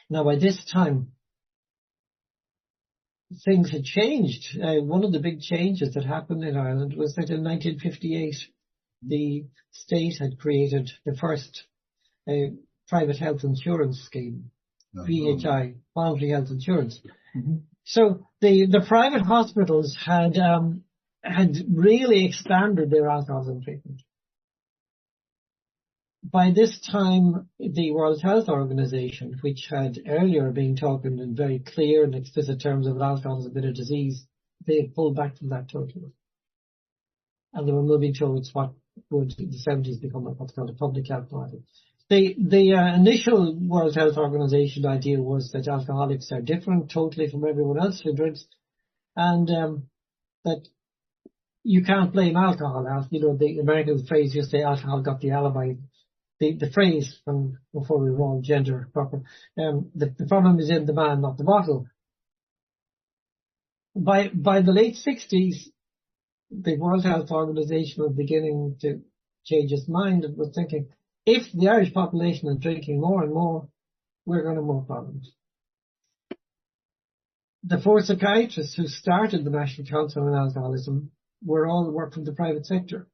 Now, by this time, things had changed. One of the big changes that happened in Ireland was that in 1958, the state had created the first private health insurance scheme, VHI, voluntary health insurance. Mm-hmm. So the private hospitals had really expanded their alcoholism treatment. By this time, the World Health Organization, which had earlier been talking in very clear and explicit terms of alcoholism being a disease, they had pulled back from that totally. And they were moving towards what would in the 70s become what's called a public health model. The initial World Health Organization idea was that alcoholics are different totally from everyone else who drinks, and that you can't blame alcohol. You know, the American phrase used to say alcohol got the alibi. The phrase from before we were all gender proper, the problem is in the man, not the bottle. By the late 60s, the World Health Organization was beginning to change its mind and was thinking, if the Irish population is drinking more and more, we're going to have more problems. The four psychiatrists who started the National Council on Alcoholism were all work from the private sector.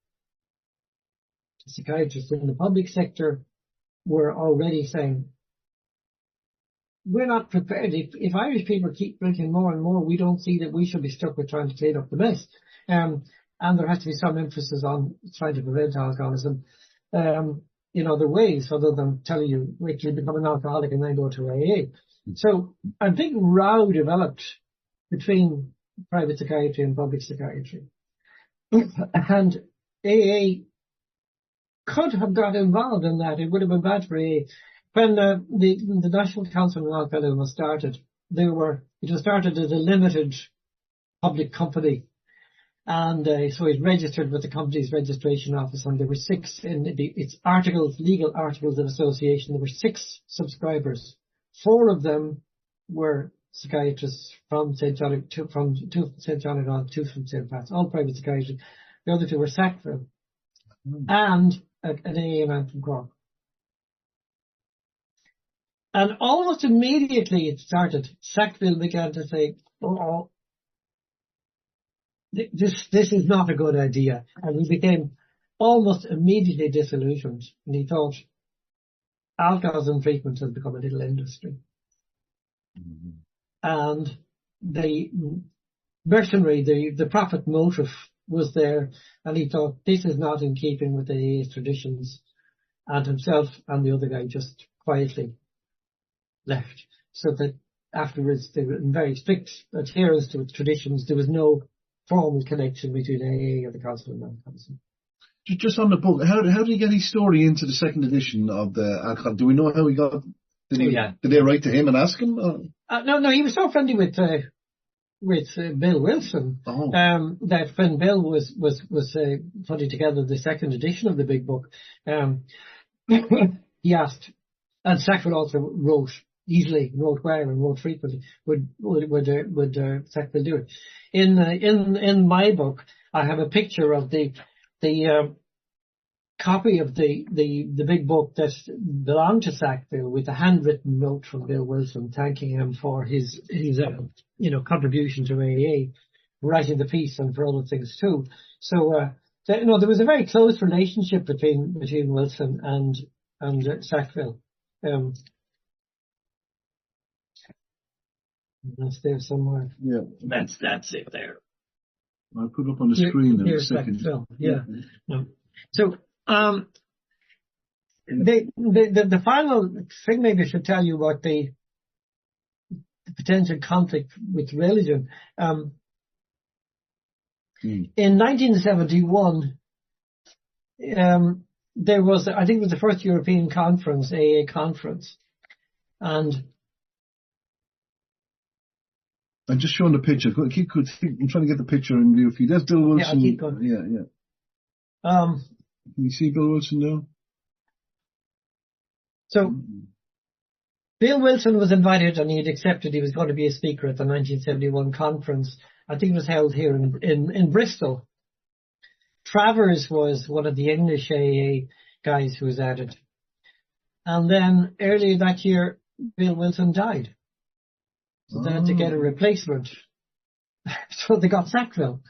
The psychiatrists in the public sector were already saying, we're not prepared. If Irish people keep drinking more and more, we don't see that we should be stuck with trying to clean up the mess. And there has to be some emphasis on trying to prevent alcoholism in other ways other than telling you, wait till you become an alcoholic and then go to AA. So a big row developed between private psychiatry and public psychiatry. And AA could have got involved in that. It would have been bad for AA. When the National Council on Alcoholism was started, it was started as a limited public company. And so it registered with the company's registration office, and there were 6 in its articles, legal articles of association. There were 6 subscribers. 4 of them were psychiatrists from St. John, 2 from St. John O'Donnell, 2 from St. Pat's, all private psychiatrists. The other 2 were Sackville and an AA man from Cork. And almost immediately it started, Sackville began to say, oh, this is not a good idea. And he became almost immediately disillusioned. And he thought, alcoholism treatment has become a little industry. Mm-hmm. And the mercenary, the profit motive was there. And he thought, this is not in keeping with the AA's traditions. And himself and the other guy just quietly left. So that afterwards they were in very strict adherence to its traditions. There was no formal connection between AA and the Council of Non-Council. Just on the book, how did he get his story into the second edition of the alcohol? Do we know how he got? Did they write to him and ask him? No, he was so friendly with Bill Wilson that when Bill was putting together the second edition of the big book, he asked, and Sackville also wrote easily, wrote well, and wrote frequently. Would Sackville do it? In my book, I have a picture of the copy of the big book that belonged to Sackville with a handwritten note from Bill Wilson thanking him for his contribution to AA, writing the piece and for other things too. So there was a very close relationship between Wilson and Sackville. That's there somewhere. Yeah, that's it there. I'll put it up on the screen in a second. Yeah. No. So, the final thing maybe I should tell you about the potential conflict with religion. In 1971, there was, I think it was the first European conference, AA conference, and I'm just showing the picture. I'm trying to get the picture in view for you. That's Bill Wilson. Yeah, I'll keep going. Yeah. Can you see Bill Wilson now? So, Bill Wilson was invited and he had accepted he was going to be a speaker at the 1971 conference. I think it was held here in Bristol. Travers was one of the English AA guys who was at it. And then earlier that year, Bill Wilson died. So they had to get a replacement. So they got Sackville,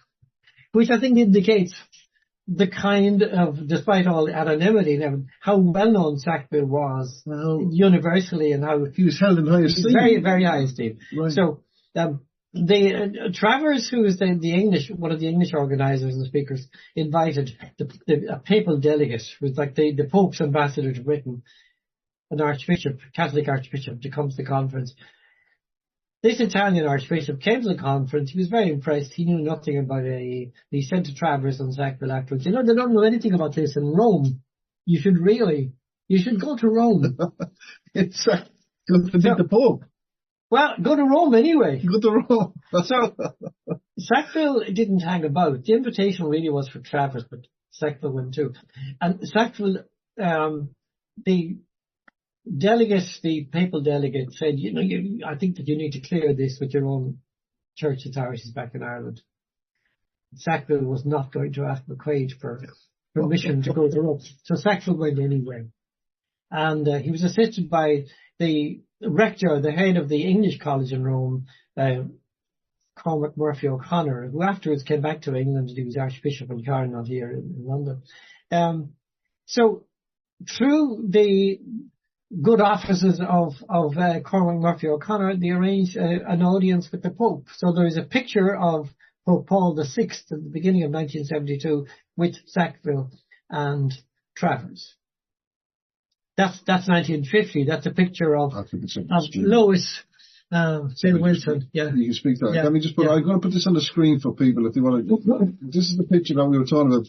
which I think indicates the kind of, despite all anonymity, how well known Sackville was universally and how he was held in high esteem. Very, very high esteem. Right. So Travers, who is one of the English organisers and speakers, invited a papal delegate, who was like the Pope's ambassador to Britain, an archbishop, Catholic archbishop, to come to the conference. This Italian archbishop came to the conference. He was very impressed. He knew nothing about AA. He said to Travers and Sackville afterwards, they don't know anything about this in Rome. You should go to Rome. It's good to meet the Pope. Well, go to Rome anyway. Go to Rome. So Sackville didn't hang about. The invitation really was for Travers, but Sackville went too. And Sackville, the papal delegate said, I think that you need to clear this with your own church authorities back in Ireland. Sackville was not going to ask McQuaid for permission to go to Rome. So Sackville went anyway. And he was assisted by the rector, the head of the English College in Rome, Cormac Murphy O'Connor, who afterwards came back to England and he was Archbishop and Cardinal here in London. So through the good offices of Cormac Murphy O'Connor, they arranged an audience with the Pope. So there is a picture of Pope Paul VI at the beginning of 1972 with Sackville and Travers. That's 1950. That's a picture of Lois, Bill Wilson. Yeah. You can speak to that. Let me just I'm going to put this on the screen for people if they want to. This is the picture that we were talking about.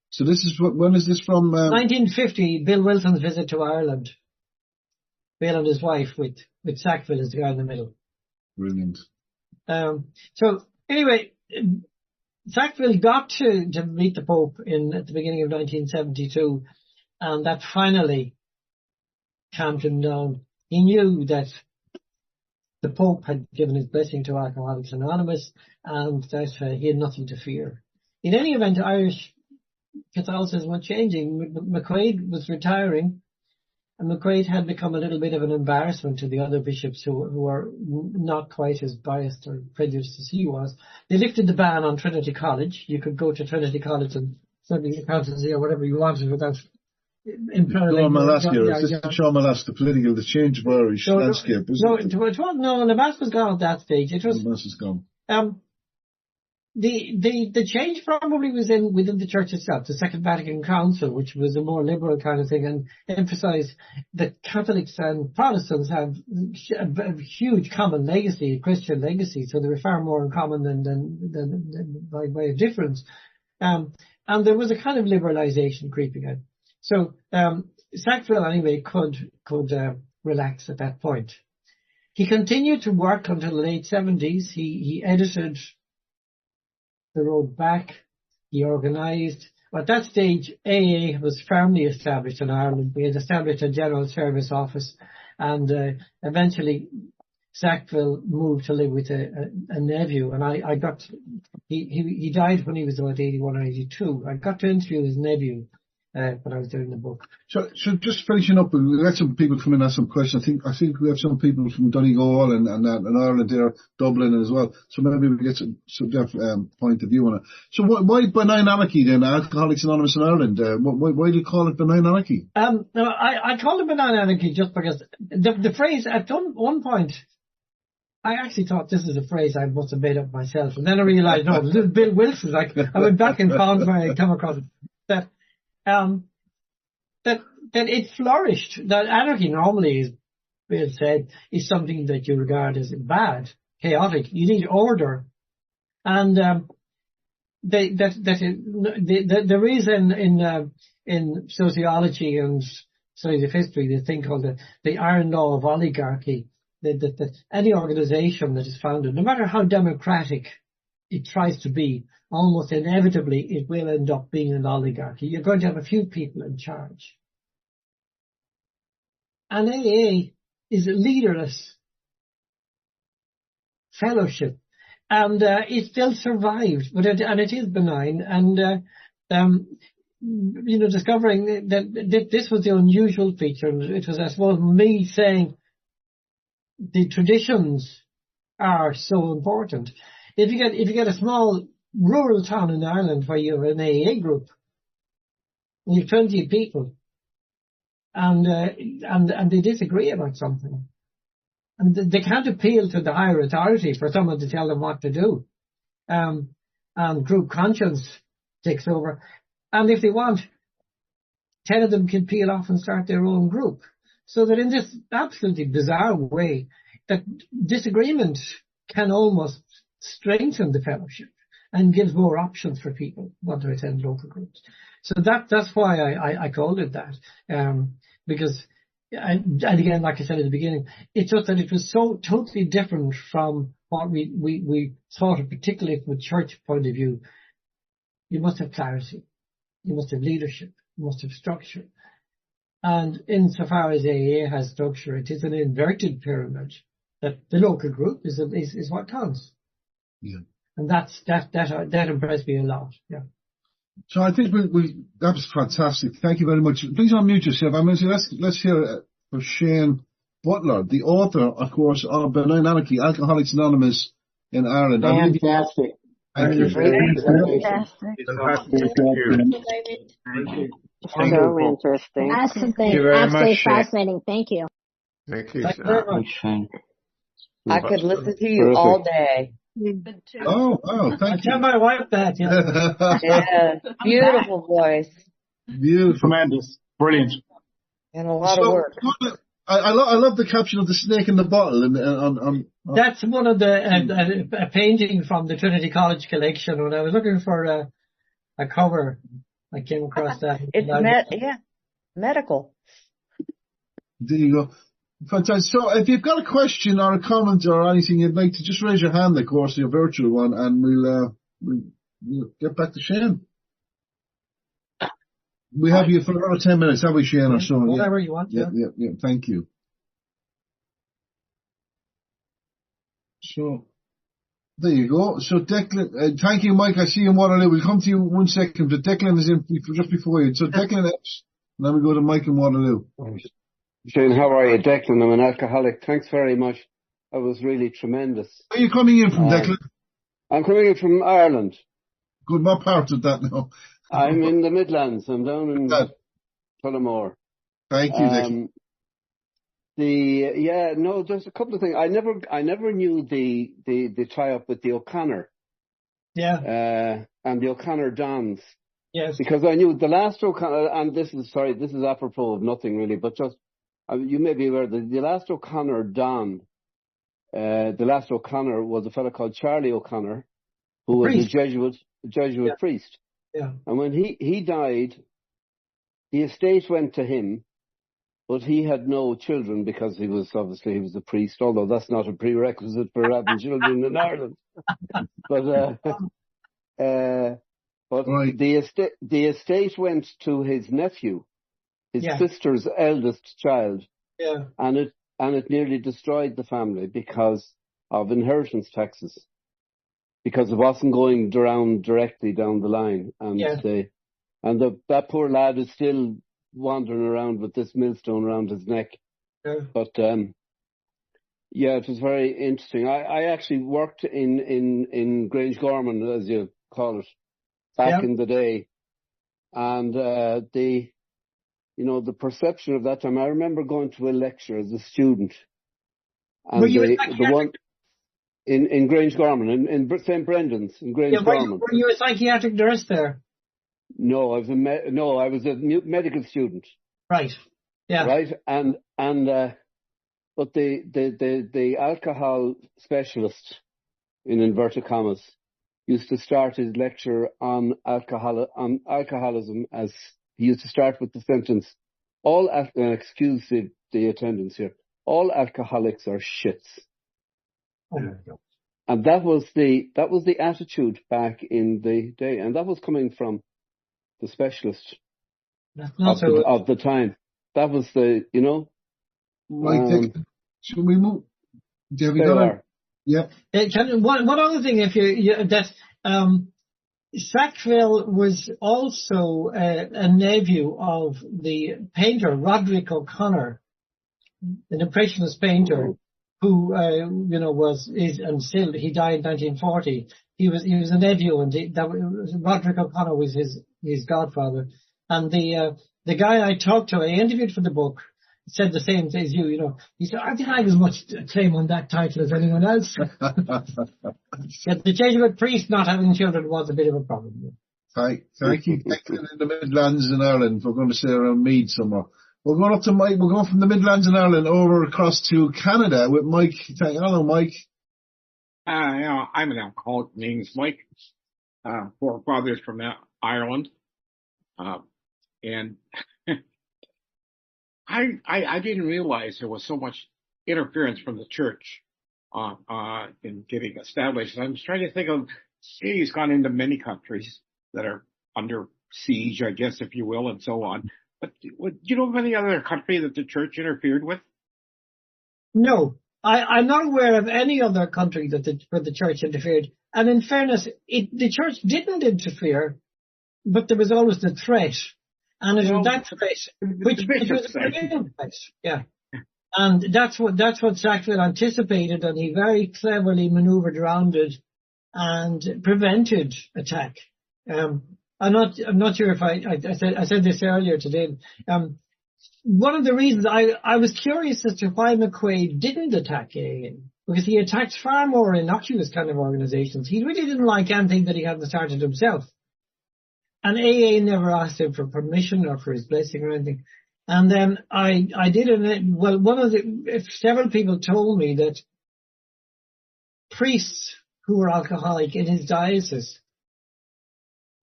So this is when is this from? 1950, Bill Wilson's visit to Ireland. Bill and his wife with Sackville as the guy in the middle. Brilliant. So anyway, Sackville got to meet the Pope at the beginning of 1972, and that finally calmed him down. He knew that the Pope had given his blessing to Alcoholics Anonymous, and that he had nothing to fear. In any event, Irish Catholicism was changing. McQuaid was retiring, and McQuaid had become a little bit of an embarrassment to the other bishops who were not quite as biased or prejudiced as he was. They lifted the ban on Trinity College. You could go to Trinity College and study accountancy or whatever you wanted without Sean Malaska, the change of Irish landscape. No, Lemass was gone at that stage. Lemass is gone. The change probably was within the church itself, the Second Vatican Council, which was a more liberal kind of thing, and emphasised that Catholics and Protestants have a huge common legacy, a Christian legacy, so they were far more in common than by way of difference. And there was a kind of liberalisation creeping in. So Sackville anyway could relax at that point. He continued to work until the late 70s. He edited The Road Back. He organised. At that stage, AA was firmly established in Ireland. We had established a general service office, and eventually Sackville moved to live with a nephew. And he died when he was about 81 or 82. I got to interview his nephew when I was doing the book. So just finishing up, we had some people come in and ask some questions. I think we have some people from Donegal and Ireland there, Dublin as well. So maybe we get some point of view on it. So why benign anarchy then? Alcoholics Anonymous in Ireland. Why do you call it benign anarchy? No, I call it benign anarchy just because the phrase at one point, I actually thought this is a phrase I must have made up myself, and then I realised no, this is Bill Wilson. I went back and found where I come across it. That it flourished. That anarchy normally, as Bill said, is something that you regard as bad, chaotic. You need order, and there is in sociology and studies of history this thing called the iron law of oligarchy. That any organisation that is founded, no matter how democratic it tries to be, almost inevitably it will end up being an oligarchy. You're going to have a few people in charge. And AA is a leaderless fellowship, and it still survived, and it is benign. And discovering that this was the unusual feature, and it was, I suppose, me saying the traditions are so important. If you get a small rural town in Ireland where you have an AA group, and you have 20 people, and they disagree about something, and they can't appeal to the higher authority for someone to tell them what to do, and group conscience takes over, and if they want, 10 of them can peel off and start their own group. So that in this absolutely bizarre way, that disagreement can almost strengthen the fellowship and gives more options for people who want to attend local groups. So that's why I called it that. Because, and again, like I said at the beginning, it's just that it was so totally different from what we thought of, particularly from a church point of view. You must have clarity. You must have leadership. You must have structure. And insofar as AA has structure, it is an inverted pyramid. That the local group is what counts. Yeah. And that impressed me a lot. Yeah. So I think that was fantastic. Thank you very much. Please unmute yourself. I'm going to say let's hear for Shane Butler, the author, of course, of Benign Anarchy, Alcoholics Anonymous in Ireland. Fantastic. Thank you. So interesting. Absolutely fascinating. Thank you. Thank you. I could listen to you all day. Oh, thank you. I tell my wife that. Yeah, beautiful voice. Beautiful. Tremendous. Brilliant. And a lot of work. I love the caption of the snake in the bottle. That's one of a painting from the Trinity College collection. When I was looking for a cover, I came across that. It's medical. There you go. Fantastic. So if you've got a question or a comment or anything you'd like to, just raise your hand, of course, your virtual one, and we'll get back to Shane. We have you for another 10 minutes, have we, Shane, or so? Whatever you want. Yeah. Thank you. So, there you go. So, Declan, thank you, Mike. I see you in Waterloo. We'll come to you 1 second, but Declan is in just before you. So, Declan, and then we go to Mike in Waterloo. Shane, how are you? Declan, I'm an alcoholic. Thanks very much. That was really tremendous. Where are you coming in from, Declan? I'm coming in from Ireland. Good, what part of that now? I'm in the Midlands. I'm down in Tullamore. Thank you, Declan. There's a couple of things. I never knew the tie-up with the O'Connor. Yeah. And the O'Connor Dons. Yes. Because I knew the last O'Connor, and this is apropos of nothing really, but just, you may be aware that the last O'Connor Don, the last O'Connor was a fellow called Charlie O'Connor, who was a Jesuit priest. Yeah. And when he died, the estate went to him, but he had no children because he was a priest, although that's not a prerequisite for having children in Ireland. But right. the estate went to his nephew, his sister's eldest child. Yeah. And it nearly destroyed the family because of inheritance taxes. Because it wasn't going directly down the line. And that poor lad is still wandering around with this millstone around his neck. Yeah. But it was very interesting. I actually worked in Grangegorman, as you call it, back in the day. And the perception of that time, I remember going to a lecture as a student. And were you the one in Grangegorman, in St. Brendan's, in Grangegorman. Were you a psychiatric nurse there? No, I was a medical student. Right. Yeah. Right, but the alcohol specialist, in inverted commas, used to start his lecture on alcoholism as he used to start with the sentence, excuse the attendance here, all alcoholics are shits. Oh my God. And that was the attitude back in the day, and that was coming from the specialist of the time. That was Right, should we move? Have you got yeah. One other thing, Sackville was also a nephew of the painter Roderick O'Connor, an impressionist painter who he died in 1940. He was a nephew, and Roderick O'Connor was his godfather. And the guy I talked to, I interviewed for the book, said the same as you. He said, I think I have as much claim on that title as anyone else. The Jesuit priest not having children was a bit of a problem. Thank you. In the Midlands in Ireland, we're going to say around Meath somewhere. We're going up to Mike. We're going from the Midlands in Ireland over across to Canada with Mike. Hello, Mike. I'm an alcoholic. My name is Mike. Forefathers from Ireland. And I didn't realize there was so much interference from the church in getting established. I'm trying to think of, he's gone into many countries that are under siege, I guess, if you will, and so on. But do you know of any other country that the church interfered with? No, I'm not aware of any other country where the church interfered. And in fairness, the church didn't interfere, but there was always the threat. And it was that threat, which was a real threat. Yeah. And that's what Sackville anticipated, and he very cleverly maneuvered around it and prevented attack. I'm not sure if I said this earlier today. One of the reasons I was curious as to why McQuaid didn't attack AA, because he attacked far more innocuous kind of organizations. He really didn't like anything that he hadn't started himself. And AA never asked him for permission or for his blessing or anything. And then I did several people told me that priests who were alcoholic in his diocese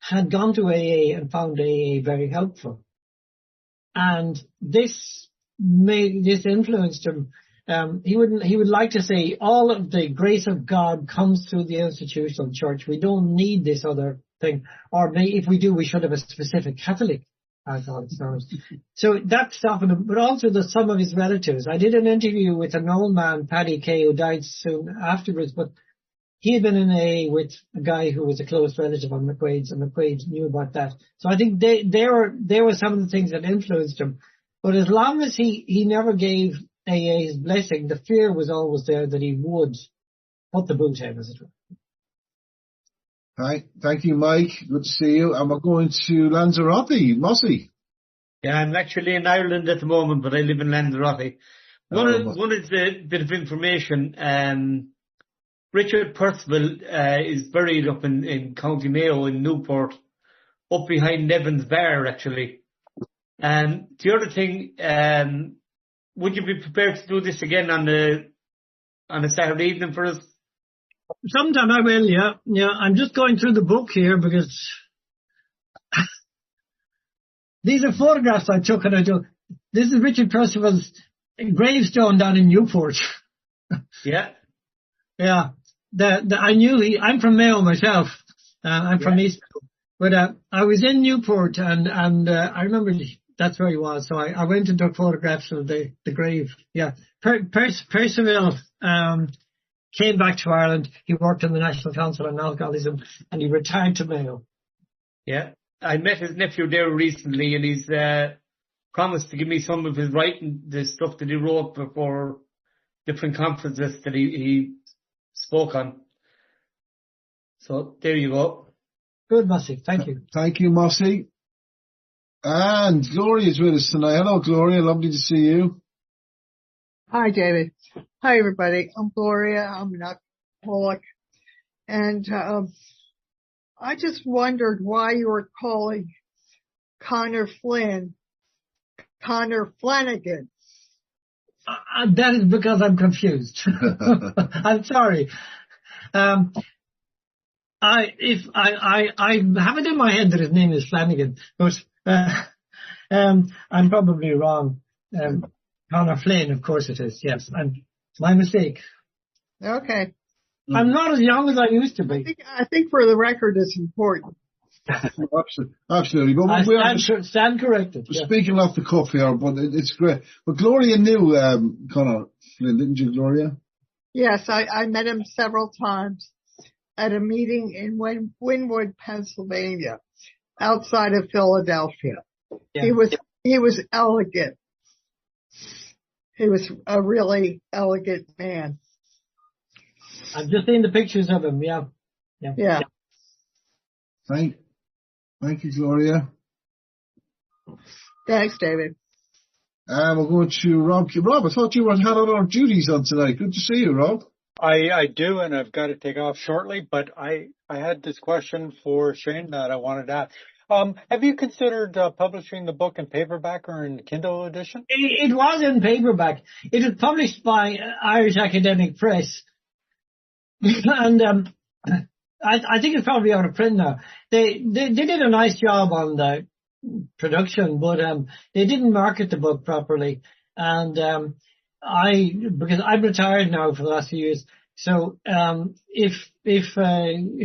had gone to AA and found AA very helpful. And this influenced him. He would like to say all of the grace of God comes through the institutional church. We don't need this other thing. Or maybe if we do, we should have a specific Catholic Alcoholics Anonymous. So that stopped him, but also some of his relatives. I did an interview with an old man, Paddy Kay, who died soon afterwards, but he had been in AA with a guy who was a close relative of McQuaid's, and McQuaid knew about that. So I think they were some of the things that influenced him. But as long as he never gave AA his blessing, the fear was always there that he would put the boot in, as it were. Thank you, Mike. Good to see you. And we're going to Lanzarote. Mossy. Yeah, I'm actually in Ireland at the moment, but I live in Lanzarote. One of the bit of information, Richard Percival is buried up in County Mayo in Newport, up behind Nevin's Bar, actually. The other thing, would you be prepared to do this again on a Saturday evening for us? Sometime I will, yeah. Yeah, I'm just going through the book here because these are photographs I took, and this is Richard Percival's gravestone down in Newport. Yeah. Yeah. I knew I'm from Mayo myself. I'm from East. But I was in Newport and I remember that's where he was. So I went and took photographs of the grave. Yeah. Percival came back to Ireland. He worked in the National Council on Alcoholism and he retired to Mayo. Yeah. I met his nephew there recently, and he's promised to give me some of his writing, the stuff that he wrote before different conferences that he spoke on. So there you go. Good, Mossy. Thank you. Thank you, Mossy. And Gloria's with us tonight. Hello, Gloria. Lovely to see you. Hi, David. Hi, everybody. I'm Gloria. I'm an alcoholic. And I just wondered why you were calling Connor Flynn Connor Flanagan. That is because I'm confused. I'm sorry. I have it in my head that his name is Flanagan, but I'm probably wrong. Connor Flynn, of course it is. Yes, my mistake. Okay. I'm not as young as I used to be. I think for the record, it's important. Absolutely. But I stand corrected. We're speaking off the cuff here, but it's great. But Gloria knew Connor Flynn, didn't you, Gloria? Yes, I met him several times at a meeting in Wynwood, Pennsylvania, outside of Philadelphia. Yeah. He was elegant. He was a really elegant man. I've just seen the pictures of him. Yeah. Thank you, Gloria. Thanks, David. We're going to Rob. Rob, I thought you had other duties on tonight. Good to see you, Rob. I do, and I've got to take off shortly, but I had this question for Shane that I wanted to ask. Have you considered publishing the book in paperback or in Kindle edition? It was in paperback. It was published by Irish Academic Press. And I think it's probably out of print now. They did a nice job on the production, but they didn't market the book properly. And because I'm retired now for the last few years, so if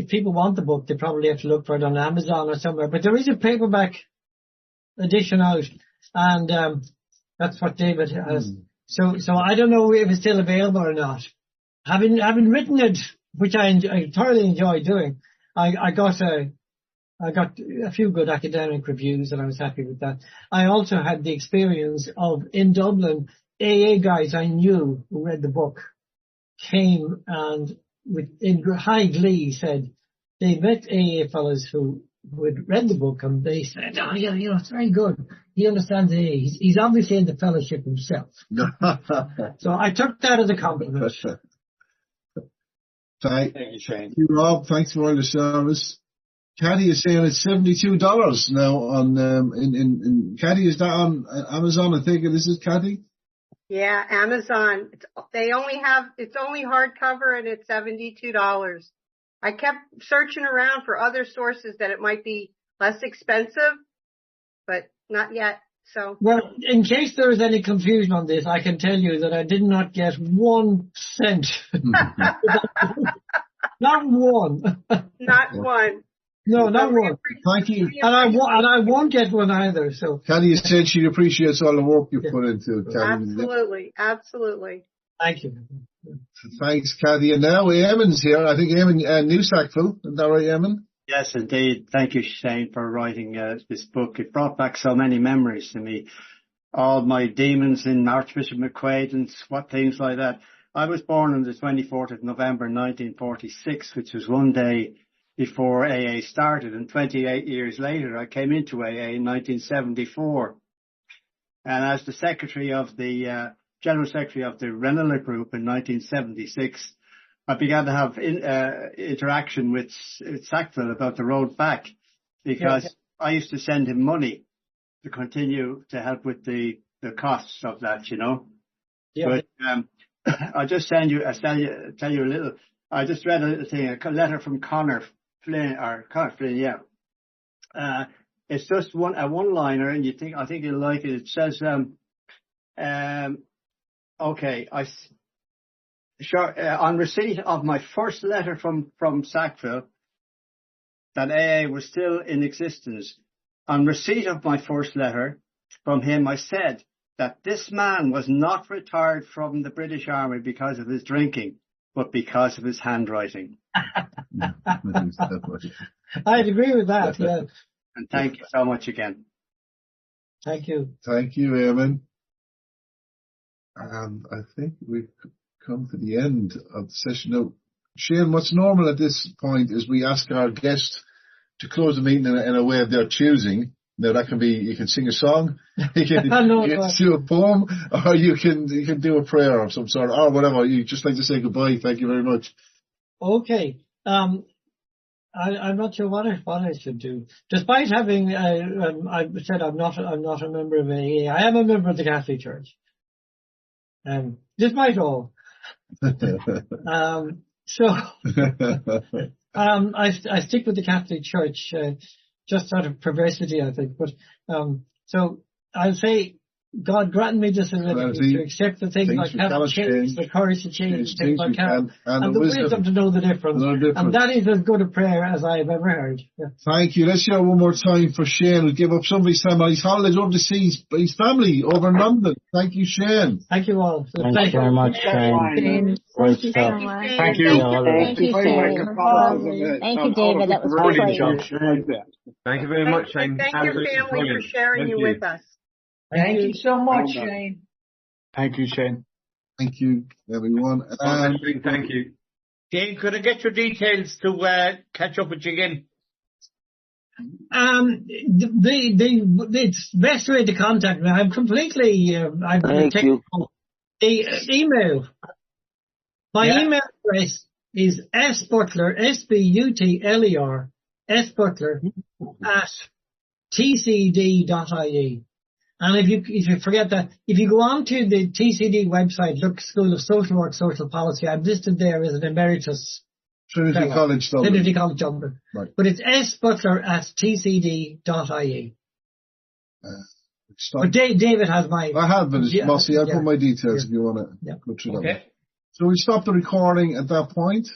people want the book, they probably have to look for it on Amazon or somewhere. But there is a paperback edition out, and that's what David has. So I don't know if it's still available or not. Having written it, which I thoroughly enjoy doing, I got a few good academic reviews, and I was happy with that. I also had the experience of, in Dublin, AA guys I knew who read the book came and in high glee said they met AA fellows who had read the book, and they said, "Oh yeah, it's very good. He understands AA. He's obviously in the fellowship himself." So I took that as a compliment. Thank you, Shane. Thank you, Rob. Thanks for all the service. Caddy is saying it's $72 now on in Caddy. Is that on Amazon? I think this is Caddy. Yeah, Amazon. It's only hardcover, and it's $72. I kept searching around for other sources that it might be less expensive, but not yet. So, well, in case there is any confusion on this, I can tell you that I did not get 1 cent. Not one. Not one. No, not one. Thank you. And I won't get one either, so. Kelly said she appreciates all the work you put into it, Kelly. Absolutely. Thank you. Thanks, Kathy. And now Eamon's here. I think Eamon New Sackville. Isn't that right, Eamon? Yes, indeed. Thank you, Shane, for writing this book. It brought back so many memories to me. All my demons in Archbishop McQuaid and things like that. I was born on the 24th of November 1946, which was one day before AA started. And 28 years later, I came into AA in 1974. And as the General Secretary of the Ranelagh Group in 1976, I began to have interaction with Sackville about the road back, because I used to send him money to continue to help with the costs of that, you know. Yeah. But I just tell you a little. I just read a little thing, a letter from Connor Flynn, it's just a one-liner, and I think you'll like it. It says, okay, on receipt of my first letter from Sackville, that AA was still in existence. On receipt of my first letter from him, I said that this man was not retired from the British Army because of his drinking, but because of his handwriting. I'd agree with that, yeah. And thank you so much again. Thank you. Thank you, Eamon. And I think we've come to the end of the session. Now, Shane, what's normal at this point is we ask our guest to close the meeting in a way of their choosing. Now that can be, you can sing a song, you can do a poem, or you can do a prayer of some sort, or whatever. You just like to say goodbye. Thank you very much. Okay. I'm not sure what I should do. Despite having, I said I'm not a member of AA. I am a member of the Catholic Church. Despite all. I stick with the Catholic Church, just out of perversity, I think. But, so I'll say, God grant me the serenity to accept the things I cannot change, the courage to change the things I can, and the wisdom to know the difference. And that is as good a prayer as I have ever heard. Yeah. Thank you. Let's hear one more time for Shane, who'll give up some of his time on his holidays over to see his family over in London. Thank you, Shane. Thank you all. Thank you very much, Shane. Thank you so much. Thank you. Thank you, Shane. Thank you, David. That was great. Thank you very much, Shane. Thank your family for sharing you with us. Thank you so much, Shane. Thank you, Shane. Thank you, everyone. Thank you. Shane, could I get your details to catch up with you again? It's best way to contact me. I'm completely, Thank you. The email. My email address is sbutler, SBUTLER, sbutler at tcd.ie. And if you forget that, if you go on to the TCD website, look, School of Social Work, Social Policy, I'm listed there as an emeritus. Trinity College Dublin. Trinity College Dublin. Right. But it's sbutler at tcd.ie. But David has my... I have, but Mossy, I'll put my details if you want to go through that. So we stop the recording at that point.